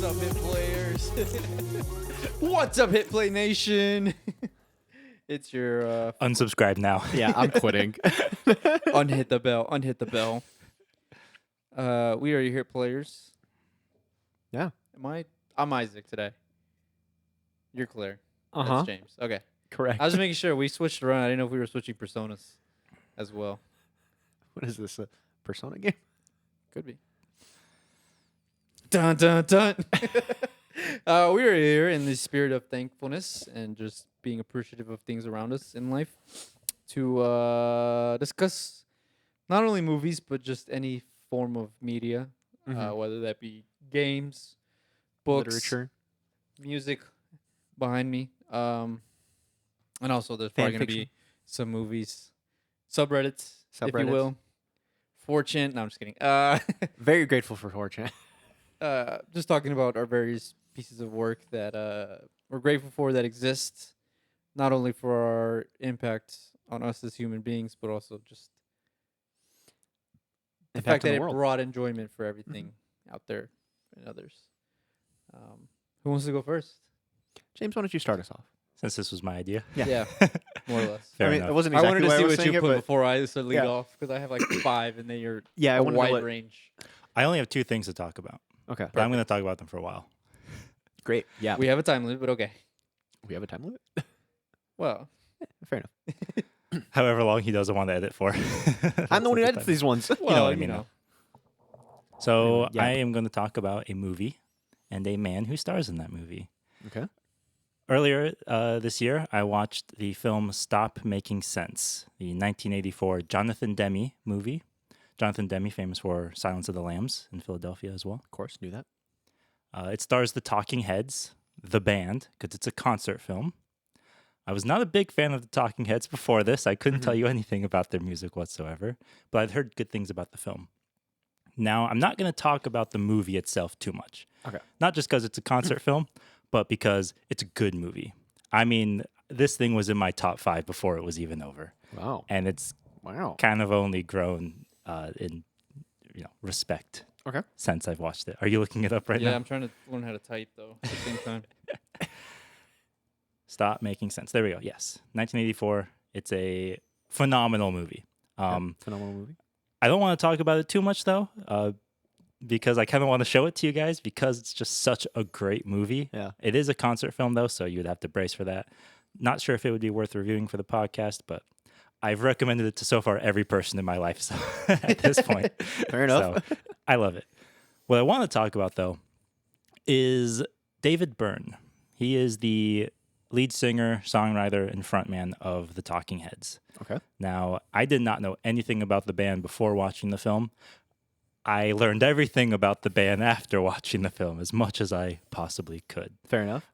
up, Hit Players? What's up, Hit Play Nation? It's your Unsubscribe now. Yeah, I'm quitting. unhit the bell. Unhit the bell. We are your Hit Players. Yeah. I'm Isaac today. You're Claire. Uh-huh. That's James. Okay. Correct. I was just making sure we switched around. I didn't know if we were switching personas as well. What is this, a Persona game? Could be. Dun dun dun. We are here in the spirit of thankfulness and just being appreciative of things around us in life to discuss not only movies but just any form of media, whether that be games, books, Literature. music behind me, and also there's probably going to be some movies, subreddits, if you will. 4chan. No, I'm just kidding. Very grateful for 4chan. Just talking about our various pieces of work that we're grateful for that exist, not only for our impact on us as human beings, but also just the fact that it brought enjoyment for everything out there and others. Who wants to go first? James, why don't you start us off? Since this was my idea. Yeah, more or less. Fair I mean, enough. it wasn't I exactly wanted to see what you it, put but before I lead Yeah. off because I have like 5 and then you're I a wanted to wide let- range. I only have 2 things to talk about, Okay. but I'm going to talk about them for a while. Great. Yeah. We have a time limit, but okay. We have a time limit? Well, Fair enough. However long he doesn't want to edit for. I'm the one who That's edits these ones. You know what I mean. know. So Yeah. I am going to talk about a movie and a man who stars in that movie. Okay. Earlier this year, I watched the film Stop Making Sense, the 1984 Jonathan Demme movie. Jonathan Demme, famous for Silence of the Lambs in Philadelphia as well. Of course, knew that. It stars the Talking Heads, the band, because it's a concert film. I was not a big fan of the Talking Heads before this. I couldn't tell you anything about their music whatsoever, but I'd heard good things about the film. Now, I'm not going to talk about the movie itself too much. Okay. Not just because it's a concert film, but because it's a good movie. I mean, this thing was in my top 5 before it was even over. Wow. And it's Wow. kind of only grown in respect Okay. since I've watched it. Are you looking it up right Yeah, now? I'm trying to learn how to type though at the same time. Stop Making Sense. There we go. Yes. 1984. It's a phenomenal movie. Phenomenal movie. I don't want to talk about it too much, though, because I kind of want to show it to you guys because it's just such a great movie. Yeah. It is a concert film, though, so you'd have to brace for that. Not sure if it would be worth reviewing for the podcast, but I've recommended it to so far every person in my life so at this point. Fair enough. So I love it. What I want to talk about, though, is David Byrne. He is the lead singer, songwriter, and frontman of the Talking Heads. Okay. Now, I did not know anything about the band before watching the film. I learned everything about the band after watching the film, as much as I possibly could. Fair enough.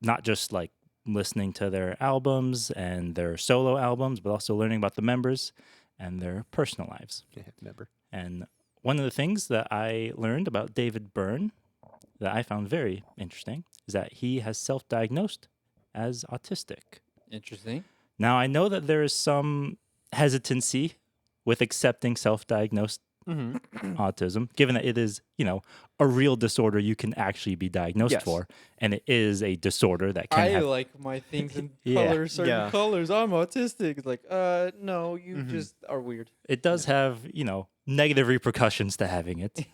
Not just like listening to their albums and their solo albums, but also learning about the members and their personal lives. Yeah, remember. And one of the things that I learned about David Byrne that I found very interesting is that he has self-diagnosed as autistic. Interesting. Now, I know that there is some hesitancy with accepting self-diagnosed autism, given that it is, a real disorder you can actually be diagnosed Yes. for, and it is a disorder that can I have... like my things in Yeah. colors, certain Yeah. colors. I'm autistic. It's like, no, you just are weird. It does have, negative repercussions to having it.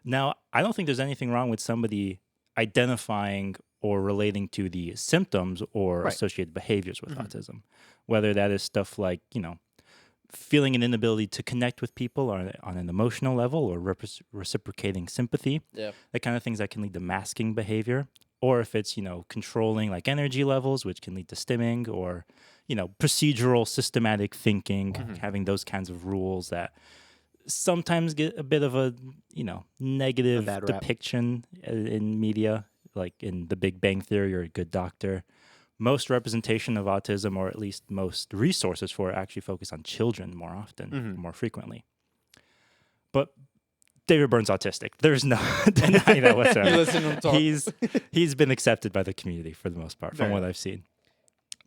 Now, I don't think there's anything wrong with somebody identifying or relating to the symptoms or Right. associated behaviors with autism, whether that is stuff like, feeling an inability to connect with people on an emotional level or reciprocating sympathy, Yeah. that kind of things that can lead to masking behavior, or if it's, controlling like energy levels, which can lead to stimming, or, procedural systematic thinking, having those kinds of rules that sometimes get a bit of a, negative bad rap. depiction in media, like in The Big Bang Theory or A Good Doctor. Most representation of autism, or at least most resources for it, actually focus on children more often, more frequently. But David Byrne's autistic. There's no denying that whatsoever. You listen to him talk. He's been accepted by the community for the most part, from what I've seen.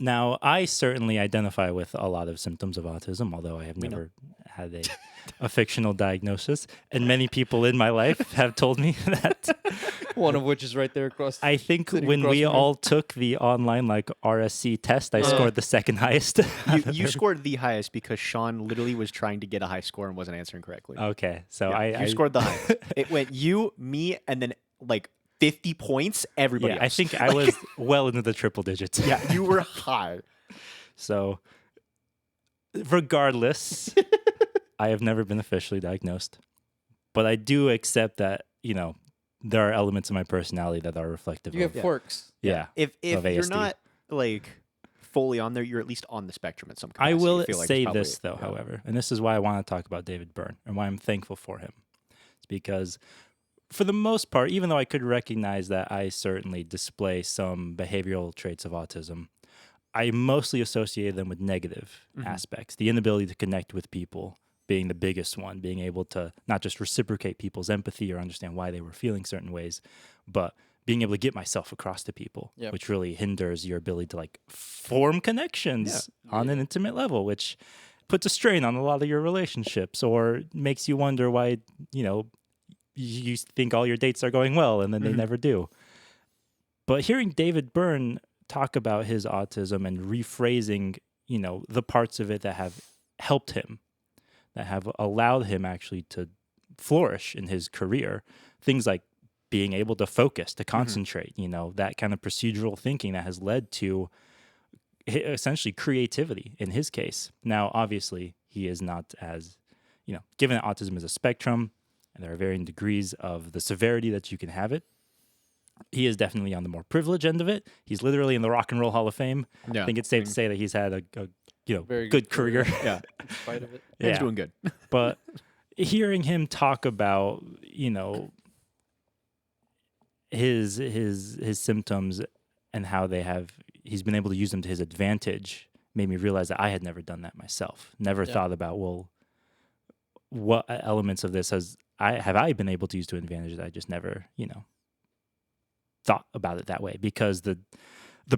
Now, I certainly identify with a lot of symptoms of autism, although I have never had a fictional diagnosis. And many people in my life have told me that One of which is right there across. I think sitting when across we from him. all took the online like RSC test, I scored the second highest. You scored the highest because Sean literally was trying to get a high score and wasn't answering correctly. Okay, so Yeah, you scored the highest. It went you, me, and then like 50 points. Everybody Yeah, else. I think I was well into the triple digits. Yeah, you were high. So, regardless, I have never been officially diagnosed, but I do accept that there are elements of my personality that are reflective You of have quirks. yeah. If of you're ASD. not like fully on there, you're at least on the spectrum at some I capacity. will feel like say it's probably- this though, yeah. however, and this is why I want to talk about David Byrne and why I'm thankful for him. It's because for the most part, even though I could recognize that I certainly display some behavioral traits of autism, I mostly associated them with negative aspects. The inability to connect with people being the biggest one, being able to not just reciprocate people's empathy or understand why they were feeling certain ways, but being able to get myself across to people, Yep. which really hinders your ability to like form connections on an intimate level, which puts a strain on a lot of your relationships or makes you wonder why, you think all your dates are going well and then they never do. But hearing David Byrne talk about his autism and rephrasing, the parts of it that have helped him, that have allowed him actually to flourish in his career, things like being able to focus, to concentrate, that kind of procedural thinking that has led to essentially creativity in his case. Now, obviously, he is not as, given that autism is a spectrum and there are varying degrees of the severity that you can have it, he is definitely on the more privileged end of it. He's literally in the Rock and Roll Hall of Fame. Yeah. I think it's safe to say that he's had a Very good career. Yeah, In spite of it. he's doing good. But hearing him talk about, his symptoms and how he's been able to use them to his advantage made me realize that I had never done that myself. Never thought about, what elements of this have I been able to use to advantage that I just never, thought about it that way, because the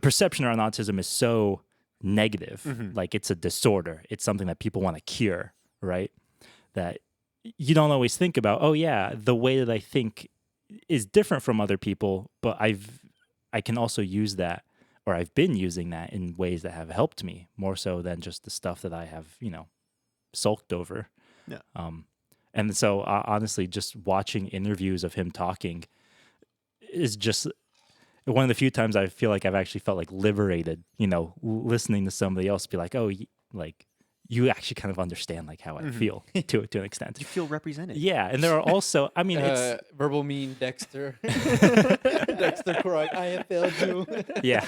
perception around autism is so negative. Like it's a disorder. It's something that people want to cure, right? That you don't always think about, oh yeah, the way that I think is different from other people, but I can also use that, or I've been using that in ways that have helped me more so than just the stuff that I have, sulked over. Yeah. And so honestly, just watching interviews of him talking is just one of the few times I feel like I've actually felt like liberated, listening to somebody else be like, oh, like you actually kind of understand like how I feel to an extent. You feel represented. Yeah. And there are also, I mean, it's, Verbal mean Dexter. Dexter crying, I have failed you. yeah.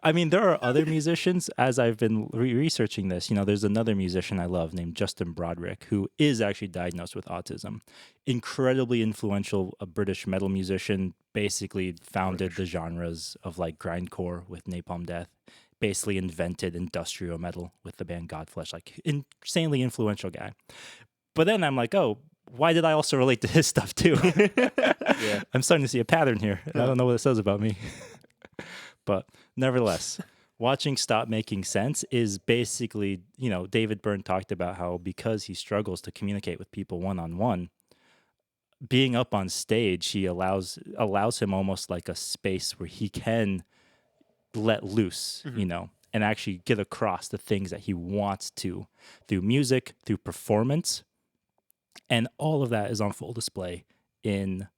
I mean, there are other musicians, as I've been researching this, there's another musician I love named Justin Broderick, who is actually diagnosed with autism. Incredibly influential, a British metal musician, basically founded the genres of like grindcore with Napalm Death, basically invented industrial metal with the band Godflesh, like insanely influential guy. But then I'm like, oh, why did I also relate to his stuff too? Yeah. I'm starting to see a pattern here. And I don't know what it says about me. But nevertheless, watching Stop Making Sense is basically, David Byrne talked about how because he struggles to communicate with people one-on-one, being up on stage, he allows him almost like a space where he can let loose, and actually get across the things that he wants to through music, through performance. And all of that is on full display in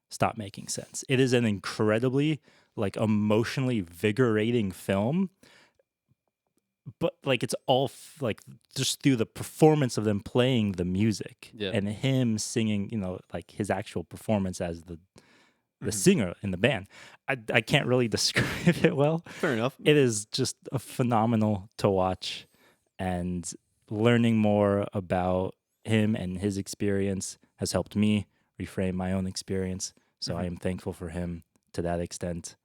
Stop Making Sense. It is an incredibly like emotionally vigorating film, but like it's all like just through the performance of them playing the music and him singing, like his actual performance as the singer in the band. I can't really describe it well. Fair enough. It is just a phenomenal to watch, and learning more about him and his experience has helped me reframe my own experience. So I am thankful for him to that extent.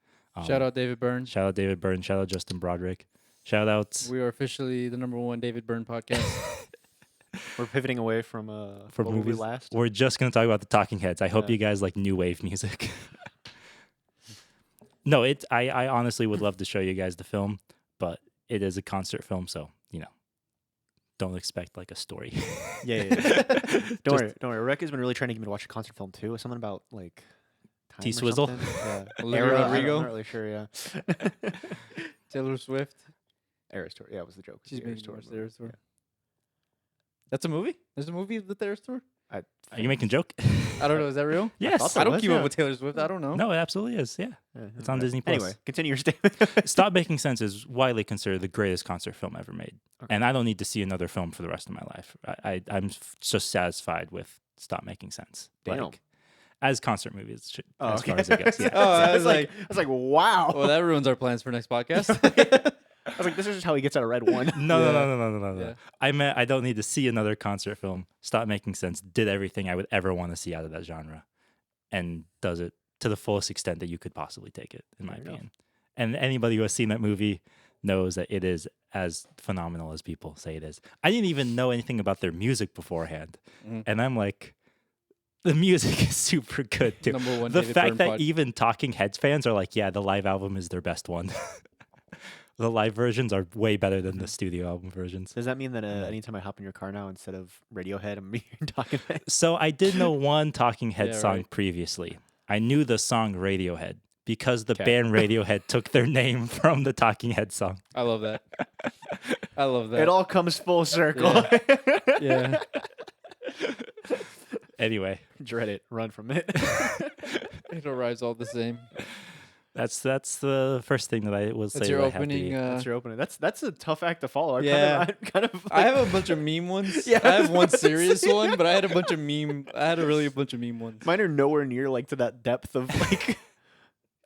Shout out David Byrne. Shout out David Byrne. Shout out Justin Broderick. Shout out. We are officially the #1 David Byrne podcast. We're pivoting away from From what were we movies. last. We're just going to talk about the Talking Heads. I hope Yeah. you guys like new wave music. No, I honestly would love to show you guys the film, but it is a concert film, so, don't expect like a story. Yeah. Don't worry. Rebecca's been really trying to get me to watch a concert film too. Something about like Time or T-Swizzle. something. Yeah. Olivia Era, Rodrigo. I'm not really sure. Yeah. Taylor Swift. Eras Tour. Yeah, it was the joke. She's The Eras making Tour more movie. Eras Tour. That's a movie? There's a movie of the Eras Tour? Yeah. Are you making a joke? I don't know. Is that real? Yes. thought so. I don't was, keep yeah. up with Taylor Swift. I don't know. No, it absolutely is. Yeah. It's on Disney Plus. Anyway, continue your statement. Stop Making Sense is widely considered the greatest concert film ever made. Okay. And I don't need to see another film for the rest of my life. I'm just satisfied with Stop Making Sense. Damn. Like, as concert movies, Oh, as okay. far as it goes. Yeah. Oh, I I was like, wow. well, that ruins our plans for next podcast. I was like, this is just how he gets out of red one. No, Yeah. no. Yeah. I meant I don't need to see another concert film. Stop Making Sense did everything I would ever want to see out of that genre, and does it to the fullest extent that you could possibly take it, in my Fair enough. opinion. And anybody who has seen that movie knows that it is as phenomenal as people say it is. I didn't even know anything about their music beforehand, Mhm. and I'm like, the music is super good too. Number one The hated fact burn that pod. even Talking Heads fans are like, yeah, the live album is their best one. The live versions are way better than the studio album versions. Does that mean that anytime I hop in your car now, instead of Radiohead, I'm talking? So I did know one Talking Head Yeah, song right. previously. I knew the song Radiohead because the Okay. band Radiohead took their name from the Talking Head song. I love that. I love that. It all comes full circle. Yeah. Anyway, Dread it. Run from it. It arrives all the same. that's the first thing that I will say. That's your that I have to opening. be- That's your opening. That's a tough act to follow. Yeah. I'm kind of I have a bunch of meme ones. Yeah, I have one I was gonna serious say. one, but I had a bunch of meme. I had a meme ones. Mine are nowhere near like to that depth of like.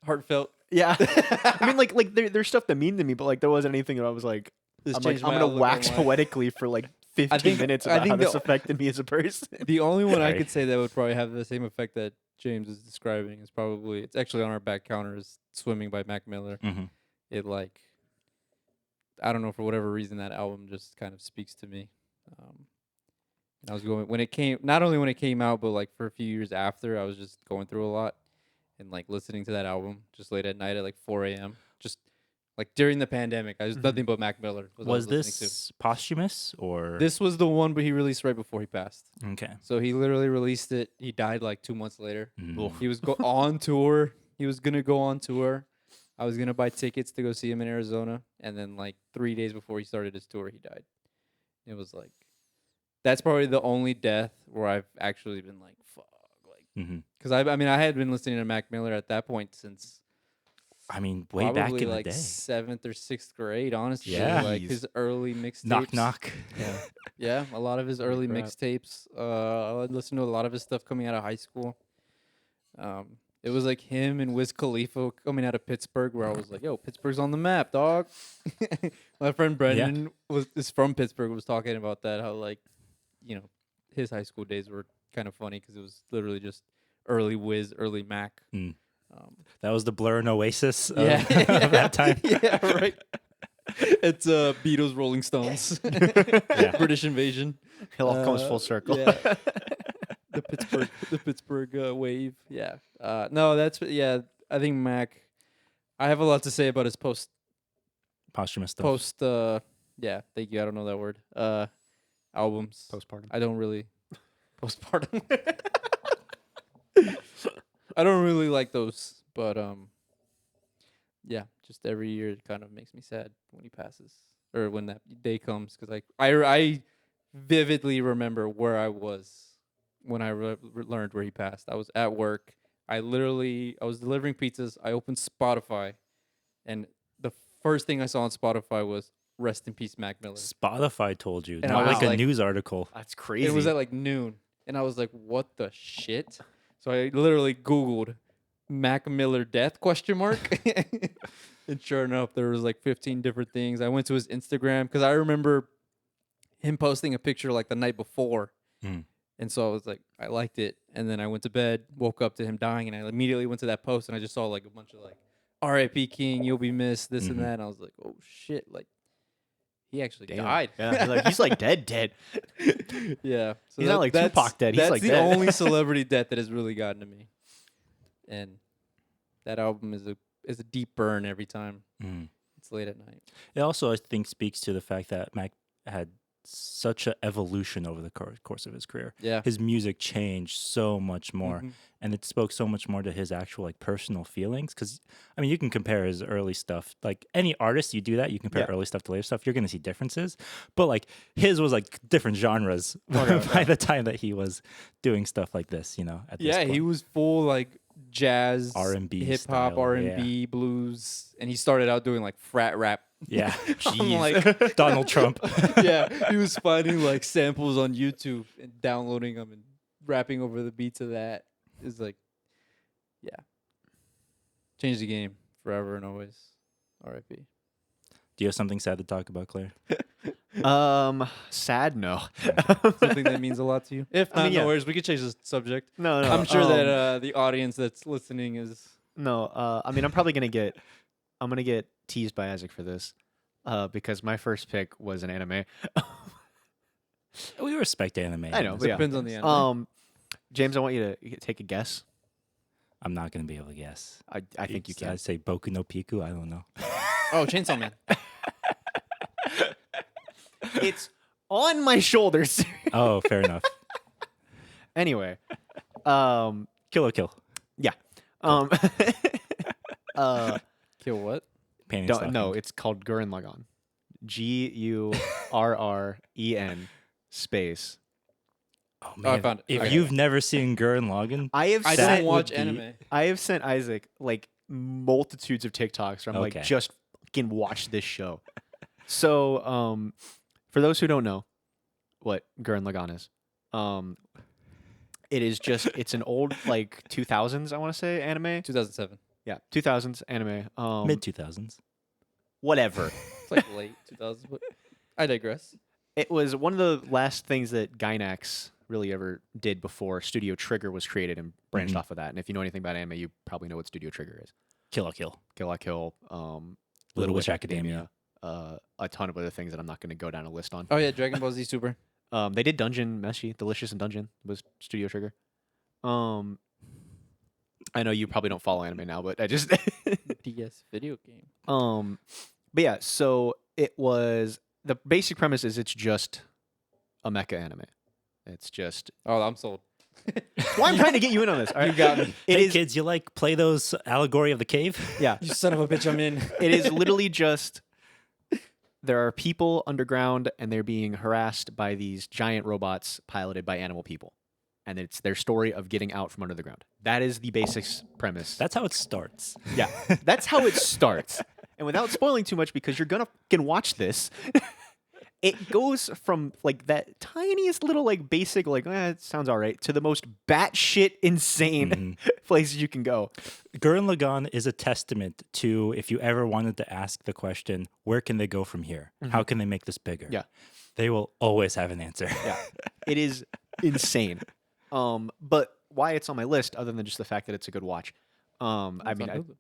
Heartfelt. Yeah. I mean, like there's stuff that mean to me, but like there wasn't anything that I was like, This I'm like, changed I'm my gonna outlook on wax life. poetically for like 15 think- minutes I about think how this the- affected me as a person. The only one I Sorry. could say that would probably have the same effect that James is describing is probably, it's actually on our back counter, is Swimming by Mac Miller. Mhm. It like, I don't know, for whatever reason that album just kind of speaks to me. And I was going, when it came, not only when it came out, but like for a few years after, I was just going through a lot and like listening to that album just late at night at like 4 a.m. Just like during the pandemic, I was nothing but Mac Miller. Was, I Was listening to. this posthumous or This was the one, but he released right before he passed. okay? So he literally released it. He died like 2 months later. Mm. He was on tour. He was gonna go on tour. I was gonna buy tickets to go see him in Arizona, and then like 3 days before he started his tour, he died. It was like, that's probably the only death where I've actually been like, fuck, like, Mhm. because I mean, I had been listening to Mac Miller at that point since I mean, way probably back in like the day. 7th or 6th grade, honestly. Yeah. Like Jeez. his early mixtapes. Knock knock. Yeah. Yeah, a lot of his early crap. mixtapes. I listened to a lot of his stuff coming out of high school. It was like him and Wiz Khalifa coming out of Pittsburgh, where I was like, "Yo, Pittsburgh's on the map, dog." My friend Brendan is from Pittsburgh. Was talking about that, how like, you know, his high school days were kind of funny because it was literally just early Wiz, early Mac. Mm. That was the Blur and Oasis of, Yeah, of that time. Yeah, right. It's Beatles, Rolling Stones, British Invasion. It all comes full circle. Yeah. the Pittsburgh wave. Yeah. No, that's I think Mac. I have a lot to say about his Posthumous stuff. Yeah, thank you. I don't know that word. Albums. Postpartum. I don't really postpartum. I don't really like those, but yeah, just every year it kind of makes me sad when he passes or when that day comes, because I vividly remember where I was when I learned where he passed. I was at work. I was delivering pizzas. I opened Spotify, and the first thing I saw on Spotify was "Rest in Peace, Mac Miller." Spotify told you, And not I was like a like- news article. That's crazy. It was at like noon, and I was like, "What the shit?" So I literally Googled Mac Miller death ? And sure enough, there was like 15 different things. I went to his Instagram because I remember him posting a picture like the night before, Mm. and so I was like, I liked it. And then I went to bed, woke up to him dying, and I immediately went to that post, and I just saw like a bunch of like, "R.I.P. King, you'll be missed," this Mhm. and that, and I was like, "Oh shit!" Like, he actually Damn. died. Yeah, he's like dead. Yeah, so He's not like that's- Tupac dead, he's That's like the dead. only celebrity death that has really gotten to me, and that album is a deep burn every time Mm. it's late at night. It also, I think, speaks to the fact that Mac had such an evolution over the course of his career. Yeah. His music changed so much more, Mhm. and it spoke so much more to his actual like personal feelings. Because I mean, you can compare his early stuff, like any artist, you do that. You compare Yeah. early stuff to later stuff, you're gonna see differences. But like his was like different genres Okay, by the time that he was doing stuff like this. At this Yeah, point. he was full like jazz, R&B hip hop, style, R&B, blues, and he started out doing like frat rap. Yeah, I'm like, Donald Trump. yeah, he was finding like samples on YouTube and downloading them and rapping over the beats of that. Is like, yeah, changed the game forever and always. R.I.P. Do you have something sad to talk about, Claire? Sad, no. Something that means a lot to you. If not, mean, yeah. no worries. We could change the subject. No, no. I'm sure that the audience that's listening is. No, I mean, I'm probably gonna get teased by Isaac for this, because my first pick was an anime. We respect anime. I know, but yeah. Depends on the anime. James, I want you to take a guess. I'm not going to be able to guess. I think you can. I'd say Boku no Piku. I don't know. Oh, Chainsaw Man. It's on my shoulders. Oh, fair enough. Anyway, Kill or Kill. yeah. Kill what? Pain and No, Stocking. it's called Gurren Lagann. Gurren space. Oh, I man. found it. If Okay. you've never seen Gurren Lagann, I I That don't would watch be- anime. have sent Isaac like multitudes of TikToks where I'm Okay. like, just fucking watch this show. So, for those who don't know what Gurren Lagann is, it is just it's an old like 2000s I want to say anime. 2007. Yeah, 2000s anime. mid 2000s. Whatever. It's like late 2000s, but I digress. It was one of the last things that Gainax really ever did before Studio Trigger was created and branched Mhm. off of that. And if you know anything about anime, you probably know what Studio Trigger is. Kill or Kill. Kill la Kill, Little Witch Academia. a ton of other things that I'm not going to go down a list on. Oh yeah, Dragon Ball Z Super. They did Dungeon Meshi, Delicious and Dungeon was Studio Trigger. I know you probably don't follow anime now, but I just DS video game. but yeah, so it was the basic premise is it's just a mecha anime. It's just Oh, I'm sold. why I'm trying to get you in on this. All right? You got me. It Hey, is kids, you like play those Allegory of the Cave? yeah. You son of a bitch, I'm in. It is literally just there are people underground and they're being harassed by these giant robots piloted by animal people. And it's their story of getting out from under the ground. That is the basic premise. That's how it starts. Yeah, that's how it starts. And without spoiling too much, because you're gonna fucking watch this, it goes from like that tiniest little like basic like it sounds all right to the most batshit insane places you can go. Gurren Lagann is a testament to if you ever wanted to ask the question, where can they go from here? How can they make this bigger? Yeah. They will always have an answer. Yeah, it is insane. But why it's on my list, other than just the fact that it's a good watch. I It's mean, on Hulu.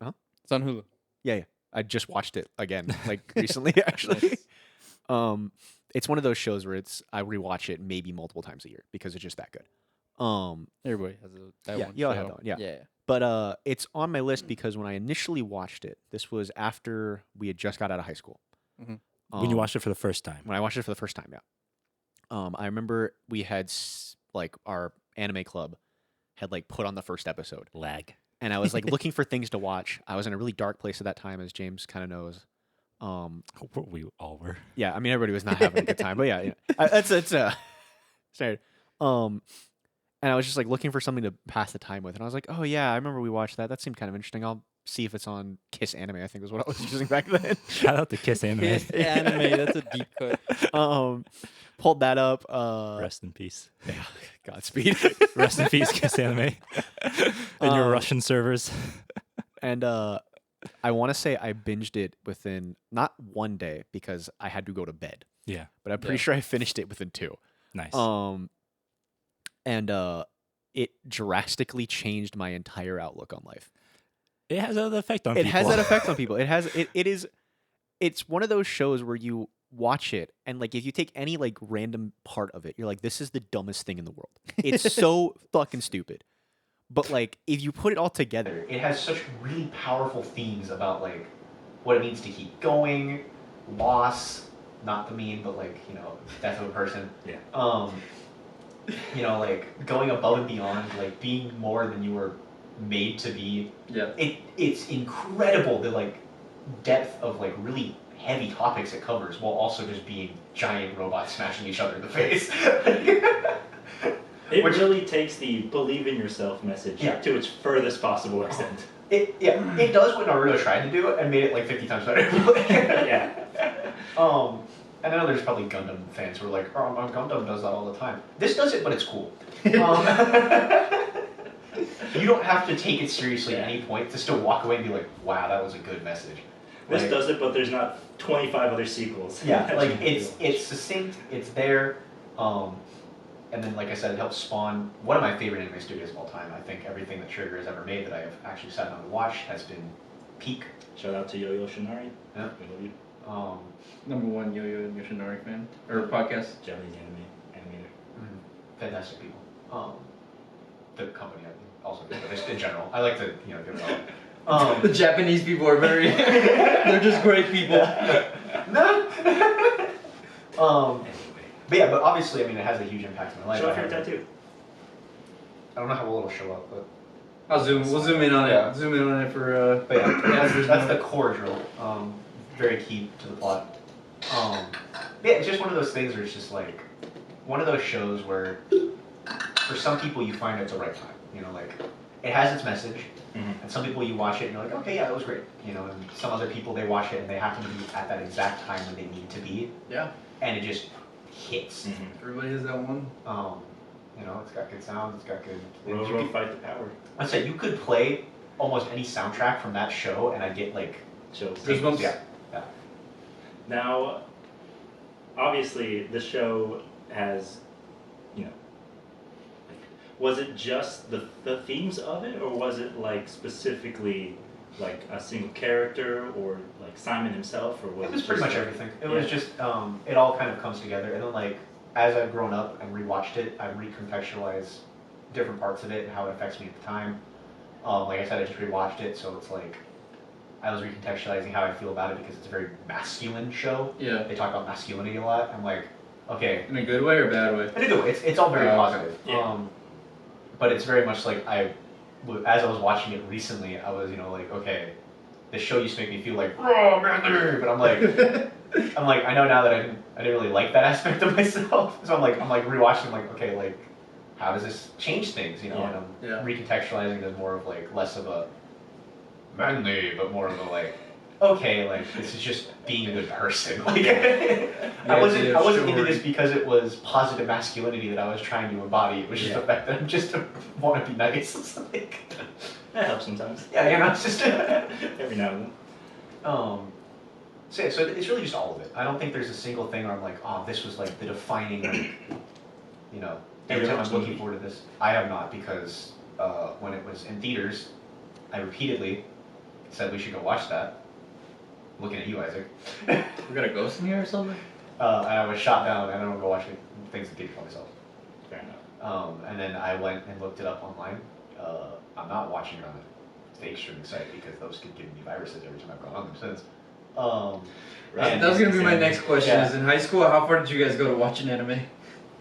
Huh? It's on Hulu. yeah, I just watched it again, like recently, actually. It's one of those shows where I rewatch it maybe multiple times a year because it's just that good. Everybody has that Yeah, one. you all show. have that one, yeah. Yeah. But it's on my list because when I initially watched it, this was after we had just got out of high school. Mhm. When you watched it for the first time. When I watched it for the first time, yeah. I remember we had like our anime club had like put on the first episode, Lag. and I was like looking for things to watch. I was in a really dark place at that time, as James kind of knows. We all were. Yeah, I mean everybody was not having a good time, but yeah, it's sorry. And I was just like looking for something to pass the time with, and I was like, oh yeah, I remember we watched that. That seemed kind of interesting. I'll see if it's on Kiss Anime. I think was what I was using back then. Shout out to Kiss Anime. Kiss Anime. That's a deep cut. Pulled that up. Rest in peace. Yeah, Godspeed. Rest in peace, Kiss Anime. And your Russian servers. And I want to say I binged it within not one day because I had to go to bed, Yeah. but I'm pretty sure I finished it within 2. Nice. And it drastically changed my entire outlook on life. It has that effect on It people. has that effect on people. It's one of those shows where you watch it and like if you take any like random part of it, you're like, this is the dumbest thing in the world. It's so fucking stupid. But like if you put it all together, it has such really powerful themes about like what it means to keep going, loss, not the meme, but like death of a person. Yeah. Like going above and beyond, like being more than you were made to be. Yeah. It's incredible the like depth of like really heavy topics it covers, while also just being giant robots smashing each other in the face. It really takes the believe in yourself message to its furthest possible extent. It does what Naruto tried to do and made it like 50 times better. Yeah. And I know there's probably Gundam fans who are like, oh, my Gundam does that all the time. This does it, but it's cool. You don't have to take it seriously at any point to still walk away and be like, wow, that was a good message. This does it, but there's not 25 other sequels. Yeah, like it's succinct, it's there, and then like I said, it helps spawn one of my favorite anime studios of all time. I think everything that Trigger has ever made that I have actually sat down and watched has been peak. Shout out to Yo-Yo Shinari. Yeah. We love you. Number one Yo-Yo Yoshinari fan or podcast. Japanese animator. Fantastic people. The company also, but just in general, I like to give it all. The Japanese people are very, they're just great people. No. But obviously, I mean, it has a huge impact on my life. Show off your tattoo. I don't know how well it'll show up, but We'll zoom in on it. Zoom in on it for. But yeah, that's the core drill. Very key to the plot. It's just one of those things where it's just like one of those shows where, for some people, you find it's the right time. Like it has its message. And some people you watch it and you're like, okay, yeah, that was great. And some other people they watch it and they happen to be at that exact time when they need to be. Yeah. And it just hits. Everybody has that one. It's got good sound. It's got good. Roll, fight the power. I'd say you could play almost any soundtrack from that show and I'd get like chills. Goosebumps. Yeah. Now, obviously, the show has, was it just the themes of it, or was it like specifically like a single character, or like Simon himself, or was it was pretty much everything. It was just it all kind of comes together, and then like as I've grown up and rewatched it, I've recontextualized different parts of it and how it affects me at the time. Like I said, I just rewatched it, so it's like I was recontextualizing how I feel about it because it's a very masculine show. Yeah. They talk about masculinity a lot. I'm like, okay. In a good way or bad way? In a good way. It's all very positive. Yeah. But it's very much like as I was watching it recently, I was like, okay, this show used to make me feel like, oh man, but I'm like, I know now that I didn't really like that aspect of myself. So I'm like rewatching, like, okay, like, how does this change things, And I'm recontextualizing as more of like less of a manly, but more of a like, okay, like this is just being a good person. Like, I wasn't into this because it was positive masculinity that I was trying to embody. It was just the fact that I'm just want to be nice. It's like that helps sometimes. Yeah, it's just every now and then. So it's really just all of it. I don't think there's a single thing where I'm like, oh, this was like the defining, like, every time I'm looking forward to this. I have not, because when it was in theaters, I repeatedly said we should go watch that. Looking at you, Isaac. We got a ghost in here or something? And I was shot down, and I don't go watching things in theaters by myself. Fair enough. And then I went and looked it up online. I'm not watching it on a stage streaming site because those could give me viruses every time I've gone on them since. Right. That was gonna be my next question. Is in high school, how far did you guys go to watch an anime?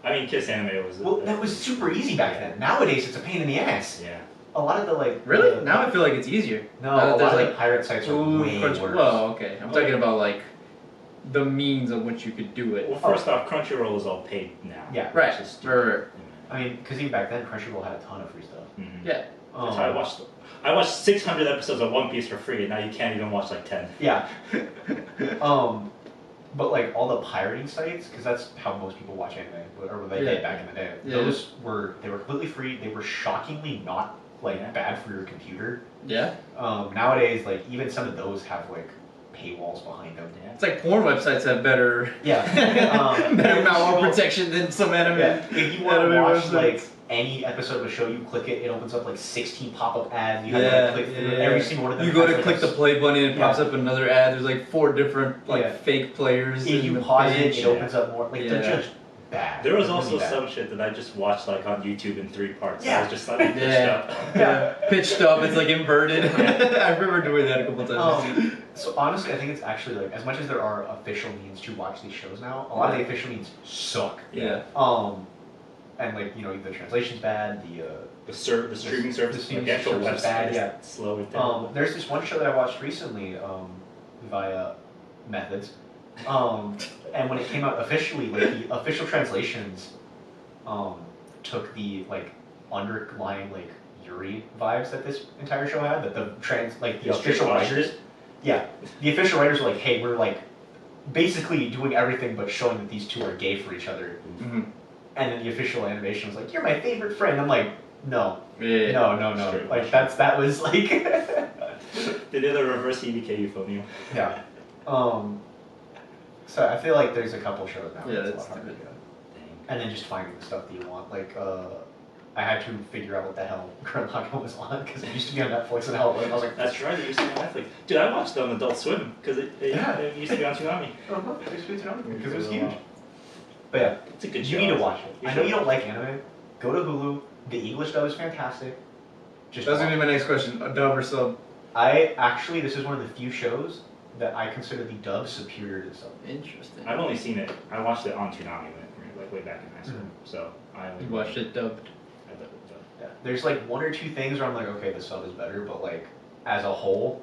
I mean, Kiss Anime was. Well, that was super easy back then. Nowadays, it's a pain in the ass. Yeah. A lot of the like. Really? Now I feel like it's easier. No, a lot of the pirate sites are way worse. Well, okay. I'm talking about like the means of which you could do it. Well, first off, Crunchyroll is all paid now. Yeah. Right. Right. I mean, because even back then, Crunchyroll had a ton of free stuff. Yeah. That's how I watched 600 episodes of One Piece for free, and now you can't even watch like 10. Yeah. But like all the pirating sites, because that's how most people watch anime, or they did back in the day. Yeah. Those were completely free. They were shockingly not like bad for your computer. Yeah. Nowadays, like even some of those have like paywalls behind them. It's like porn websites have better better malware protection than some anime. Yeah. If you want to watch like any episode of a show, you click it, it opens up like 16 pop-up ads. You have to click through every single one of them. You go to click the play button and it pops up another ad. There's like 4 different fake players. If you pause it, it opens up more. Like they're just bad. There was Really also bad. some shit that I just watched like on YouTube in 3 parts. Yeah. I was just like pitched Yeah. up. Yeah. Pitched up, it's like inverted. I remember doing that a couple times. So honestly, I think it's actually like, as much as there are official means to watch these shows now, a lot of the official means suck. Yeah. And like, you know, the translation's bad, The streaming service, the streaming like the actual service is website bad, is yeah. slow it down. there's this one show that I watched recently, via Methods. And when it came out officially, like the official translations, took the like underlying like Yuri vibes that this entire show had. That the official writers, yeah, the official writers were like, hey, we're like basically doing everything but showing that these two are gay for each other. Mm-hmm. And then the official animation was like, you're my favorite friend. I'm like, no, Yeah. no. Straight Like Russian. that was like, They did a reverse EDK euphonium. yeah. So I feel like there's a couple shows now. Yeah, that's a that's lot harder to stupid. do. And then just finding the stuff that you want. Like, I had to figure out what the hell Gurren was on because it used to be on Netflix and hell, I was like, That's right, it used to be on Netflix. Dude, I watched it on Adult Swim because it used to be on Tsunami. because it was huge. But yeah, It's a good show. you need to watch it. You I know should. you don't like anime. Go to Hulu. The English dub is fantastic. Just That's gonna be watch. my next question. A dub or sub? This is one of the few shows that I consider the dub superior to the sub. Interesting. I've only seen it. I watched it on Tsunami like way back in high school. Mhm. So I only You watched it dubbed. I dubbed it. Yeah. There's like one or two things where I'm like, okay, the sub is better, but like as a whole,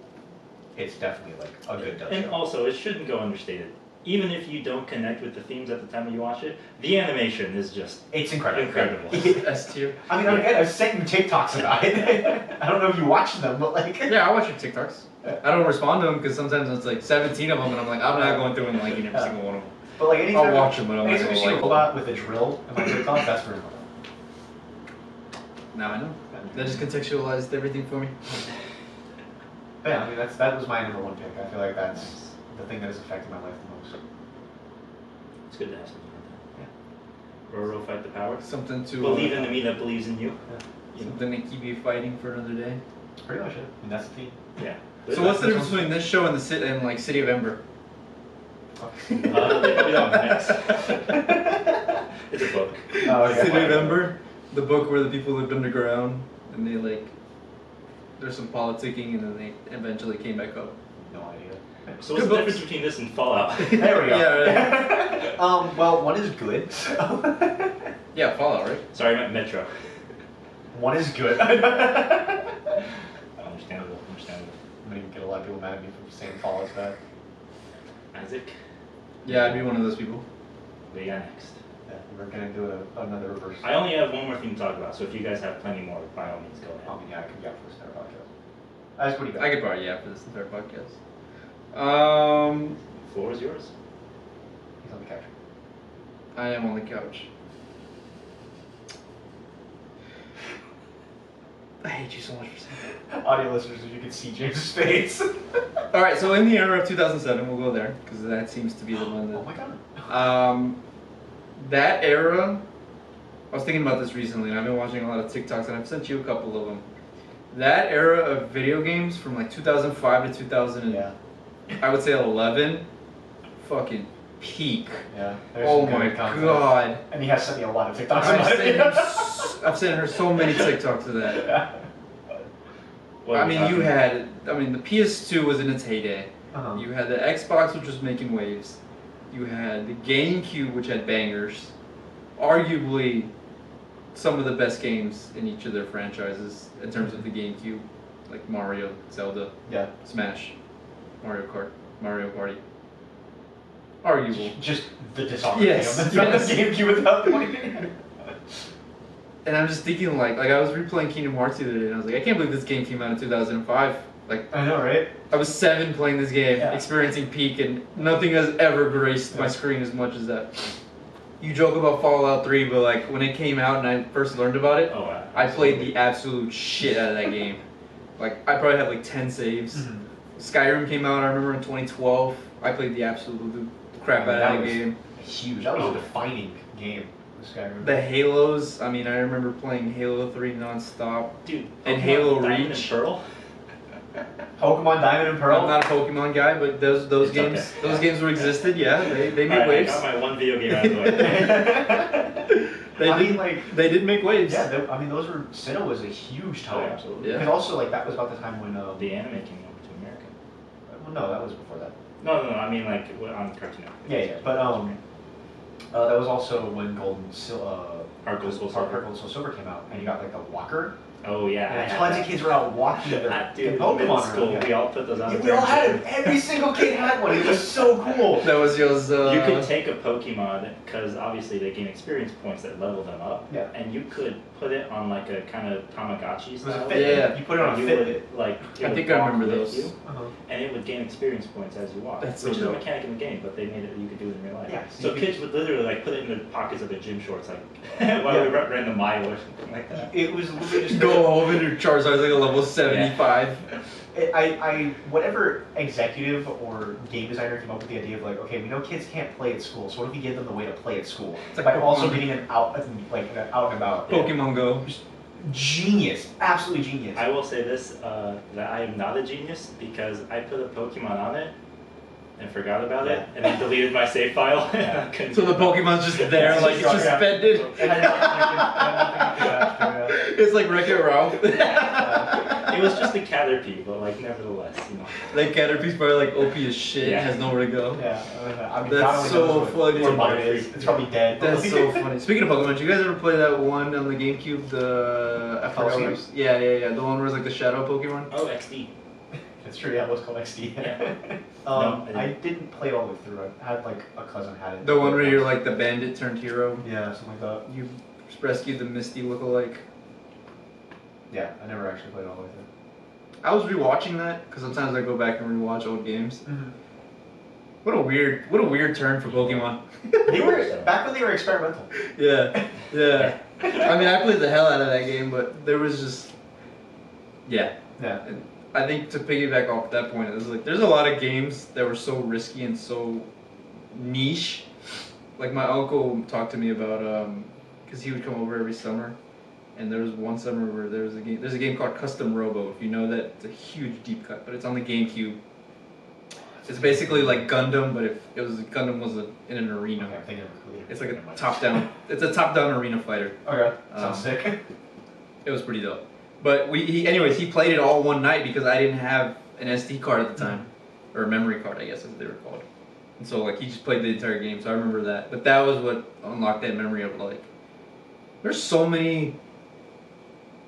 it's definitely like a good dub And show. also, it shouldn't go understated. Even if you don't connect with the themes at the time that you watch it, the animation is just It's incredible. incredible. S tier. I mean, again, I've sent you TikToks about it. I don't know if you watch them, but like, Yeah, I watch your TikToks. I don't respond to them because sometimes it's like 17 of them, and I'm like, I'm not going through and liking every single one of them. but like anytime I'll watch them, but I'm not anytime you gonna see a like robot with a drill in my TikTok, that's for Now I know. That just contextualized everything for me. But yeah, I mean that was my number one pick. I feel like that's the thing that has affected my life the most. It's good to have something like that. Roro fight the power. Something to Believe in the me that believes in you. You know? something to keep you fighting for another day. That's pretty much it. I mean that's the theme. Yeah. So what's the difference between this show and like City of Ember? They put it on the next. It's a book. Oh, okay. City of Ember, the book where the people lived underground and they like there's some politicking and then they eventually came back up. No idea. So what's Good the books. difference between this and Fallout? There we go. Yeah, well, one is good. Yeah, Fallout, right? Sorry, I meant Metro. One is good. Understandable. I'm gonna get a lot of people mad at me for saying Fallout's bad. Isaac, Yeah, I'd be one of those people. what do you got next? Yeah, we're gonna do another reverse. I only have one more thing to talk about, so if you guys have plenty more, by all means, go I ahead. mean, yeah, I could get for this entire podcast. What do you got? I could probably for this entire podcast. The floor is yours. He's on the couch. I am on the couch. I hate you so much for saying that. Audio listeners, if you could see James' face. All right, so in the era of 2007, we'll go there because that seems to be the one Oh my god. that. That era, I was thinking about this recently, and I've been watching a lot of TikToks, and I've sent you a couple of them. That era of video games from like 2005 to 2000, Yeah. I would say 11, fucking peak. Yeah. there's Oh some my good content. god. And he has sent me a lot of TikToks I've about sent, it. I've sent her so many TikToks of that. Yeah. What I are we mean, you talking? had, the PS2 was in its heyday. Uh-huh. You had the Xbox, which was making waves. You had the GameCube, which had bangers. Arguably, some of the best games in each of their franchises in terms of the GameCube, like Mario, Zelda, Yeah. Smash, Mario Kart, Mario Party. Arguable. Just the dishonorable Yes, thing of yes. the GameCube without pointing. And I'm just thinking, like I was replaying Kingdom Hearts the other day, and I was like, I can't believe this game came out in 2005. Like, I know, right? I was 7 playing this game, Yeah. experiencing peak, and nothing has ever graced my Yeah. screen as much as that. You joke about Fallout 3, but like when it came out and I first learned about it, Oh, wow. I played the absolute shit out of that game. Like, I probably had like 10 saves. Mm-hmm. Skyrim came out, I remember in 2012. I played the absolute crap out That of that was game. Huge. That was a defining game. This guy. The Halos, I mean, I remember playing Halo 3 nonstop. Dude, And Pokemon Halo Diamond Reach. and Pearl. Pokemon Diamond and Pearl. I'm not a Pokemon guy, but those It's games okay. those games were existed. Yeah, they made Alright, waves. I got my one video game out of the way. They did make waves. Yeah, I mean, those were Sinnoh was a huge Oh, time. absolutely. Yeah. And also, like, that was about the time when The anime came over to America. well, no, that was before that. No, I mean like on Cartoon Network. Yeah, but that was also when Heart Gold Soul Heart Silver. Gold Soul Silver came out, and you got like the walker. Oh yeah. I And had tons that. of kids were out walking the Dude, middle Pokemon school, around. we all put those on. Yeah, we all had it. Every single kid had one. It was so cool. That was yours. You could take a Pokemon, because obviously they gain experience points that level them up. Yeah. And you could put it on like a kind of Tamagotchi It was a style. Fitbit. Yeah. You put it on a You Fitbit. would, like, it I would think I walk remember with those. you, Uh-huh. and it would gain experience points as you walk. That's so which is a dope. mechanic in the game, but they made it you could do it in real life. Yeah, so So you kids would literally like put it in the pockets of their gym shorts, like while Yeah. we ran the mile or something like that. It was literally just Go home and your Charizard's like a level 75. I whatever executive or game designer came up with the idea of like, okay, we know kids can't play at school, so what if we give them the way to play at school It's like by also Pokemon. getting them out and about? Pokemon Go. Genius, absolutely genius. I will say this, that I am not a genius because I put a Pokemon on it and forgot about it and then deleted my save file. And I couldn't So the get it back. Pokemon's just there, like Yeah. suspended. It had nothing to do with It's like Wreck-It Ralph. It was just a Caterpie, but like nevertheless, you know. That Caterpie's probably like OP as shit. Yeah. Has nowhere to go. Yeah, I mean, That's God only so knows what funny. mine is. It's probably dead. That's so funny. Speaking of Pokemon, did you guys ever play that one on the GameCube? I forgot what it was. Yeah. The one where it's like the Shadow Pokemon. Oh, XD. It's true. Yeah, it was called XD. Yeah. um, No, I I didn't play it all the way through. I had like a cousin had it. The one where you're like the bandit turned hero. Yeah, something like that. You rescued the Misty lookalike. Yeah, I never actually played it all the way through. I was rewatching that because sometimes I go back and rewatch old games. Mm-hmm. What a weird turn for Pokemon. They were back when they were experimental. Yeah. I mean, I played the hell out of that game, but there was just, yeah. Yeah. And I think to piggyback off that point, it was like there's a lot of games that were so risky and so niche. Like my uncle talked to me about, because he would come over every summer, and there was one summer where there's a game called Custom Robo. If you know that, it's a huge deep cut, but it's on the GameCube. It's basically like Gundam, but if it was Gundam was in an arena. Okay, I'm thinking of a clear. It's like a top-down. It's a top-down arena fighter. Okay, sounds Um, sick. It was pretty dope. But he played it all one night because I didn't have an SD card at the time, or a memory card, I guess as they were called. And so like he just played the entire game. So I remember that. But that was what unlocked that memory of like, there's so many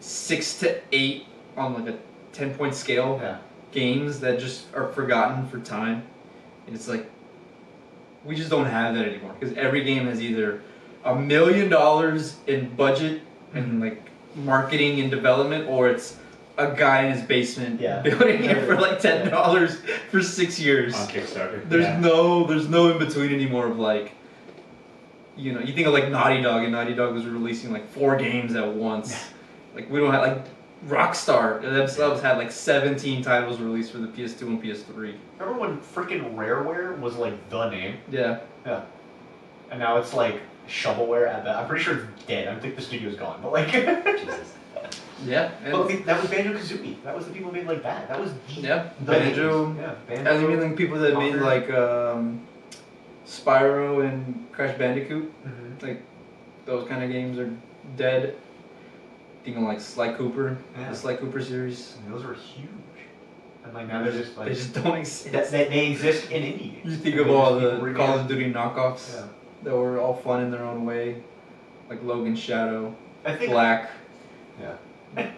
6 to 8 on like a 10-point scale Yeah. games that just are forgotten for time, and it's like we just don't have that anymore because every game has either $1 million in budget and like marketing and development, or it's a guy in his basement Yeah. building it for like $10 for 6 years. On Kickstarter. There's no in between anymore of like, you know, you think of like Naughty Dog, and Naughty Dog was releasing like 4 games at once. Like we don't have like Rockstar themselves had like 17 titles released for the PS2 and PS3. Remember when freaking Rareware was like the name? Yeah. And now it's like shovelware at that. I'm pretty sure it's dead. I think the studio's gone. But like, Jesus. Yeah. but I mean, that was Banjo Kazooie. That was the people who made like that. That was the Yeah. the Banjo. games. Yeah. And Banjo. I mean like people that made Conquer. like Spyro and Crash Bandicoot, Mhm. like those kind of games are dead. Thinking like Sly Cooper, Yeah. the Sly Cooper series. And those were huge. And like now they're just like They just don't exist. they exist in indie games. You think They of just all keep the bringing Call it. of Duty knockoffs Yeah. that were all fun in their own way, like Logan Shadow, I think Black,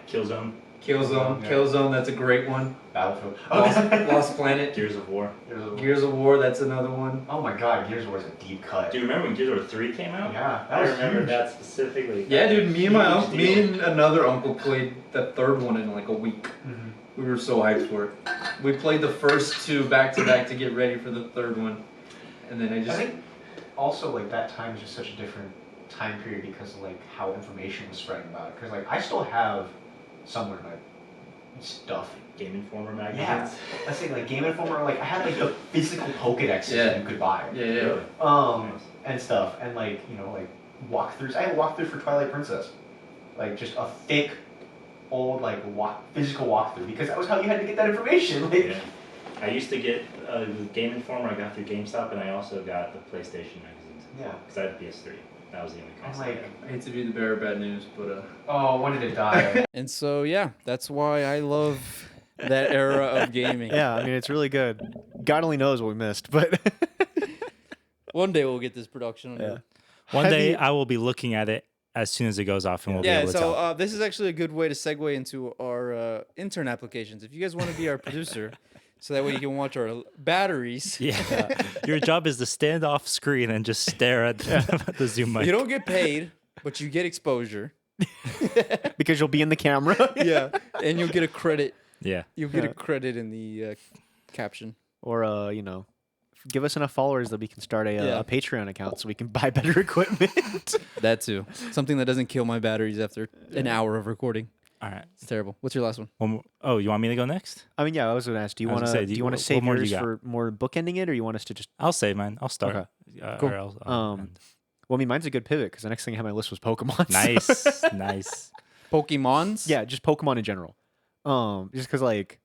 Killzone. Killzone. Yeah. Killzone, that's a great one. Battlefield. Lost Planet, Gears of War. Gears of War, that's another one. Oh my God, Gears of War is a deep cut. Do you remember when Gears of War 3 came out? Yeah, I that was remember huge. that specifically. Yeah, dude, me and my Huge uncle, deal. me and another uncle played the third one in like a week. Mhm. We were so hyped for it. We played the first 2 back to back to get ready for the third one, and then I I just think also like that time is just such a different time period because of like how information was spreading about it. Because like I still have somewhere my stuff. Game Informer magazines. Yeah, I say like Game Informer. Like I had like the physical Pokédexes Yeah. that you could buy. yeah. And stuff, and like like walkthroughs. I had a walkthrough for Twilight Princess, like just a thick old like physical walkthrough because that was how you had to get that information. Like, Yeah. I used to get Game Informer. I got through GameStop, and I also got the PlayStation magazines. Yeah. Because I had PS3. That was the only console. like, I hate to be the bearer of bad news, but oh, when did it die? And so yeah, that's why I love that era of gaming. Yeah, I mean it's really good. God only knows what we missed, but One day we'll get this production on. yeah. One Have day you- I will be looking at it as soon as it goes off, and we'll be Yeah, able to tell. so this is actually a good way to segue into our intern applications. If you guys want to be our producer, so that way you can watch our batteries. Yeah. Your job is to stand off screen and just stare at the Zoom mic. You don't get paid, but you get exposure. because you'll be in the camera. Yeah, and you'll get a credit. Yeah. You'll get a credit in the caption. Or give us enough followers that we can start Yeah. a Patreon account so we can buy better equipment. That too. Something that doesn't kill my batteries after an hour of recording. All right. It's terrible. What's your last one? One more. Oh, you want me to go next? I mean, yeah, I was going to ask, do you I was want gonna to say, do you want to what save more do yours you got? for more bookending it, or you want us to just? I'll say mine. I'll start. Okay. Cool. Or else, end. Well, I mean, mine's a good pivot because the next thing I had on my list was Pokemon. Nice. Nice. Pokemons? Yeah, just Pokemon in general. Just because like,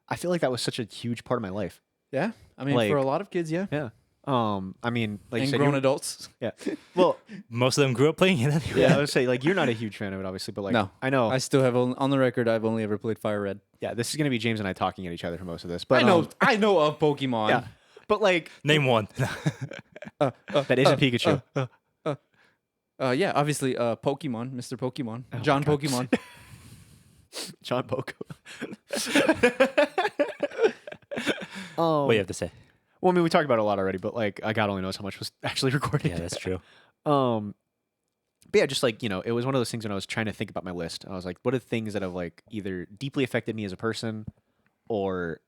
I feel like that was such a huge part of my life. Yeah. I mean, Like- for a lot of kids, yeah. Yeah. I mean, like you And said, grown you're- adults. yeah. Well, Most of them grew up playing it anyway. yeah, I would say like you're not a huge fan of it, obviously, but like No. I know. I still have on the record. I've only ever played Fire Red. Yeah, this is gonna be James and I talking at each other for most of this. But I know of Pokemon. Yeah, but like Name one. that isn't Pikachu. Yeah, obviously, Pokemon, Mr. Pokemon, Oh my John God. Pokemon. John Poco. What do you have to say? Well, I mean, we talked about it a lot already, but like, God only knows how much was actually recorded. Yeah, that's true. But yeah, just like, it was one of those things when I was trying to think about my list. I was like, what are the things that have like either deeply affected me as a person or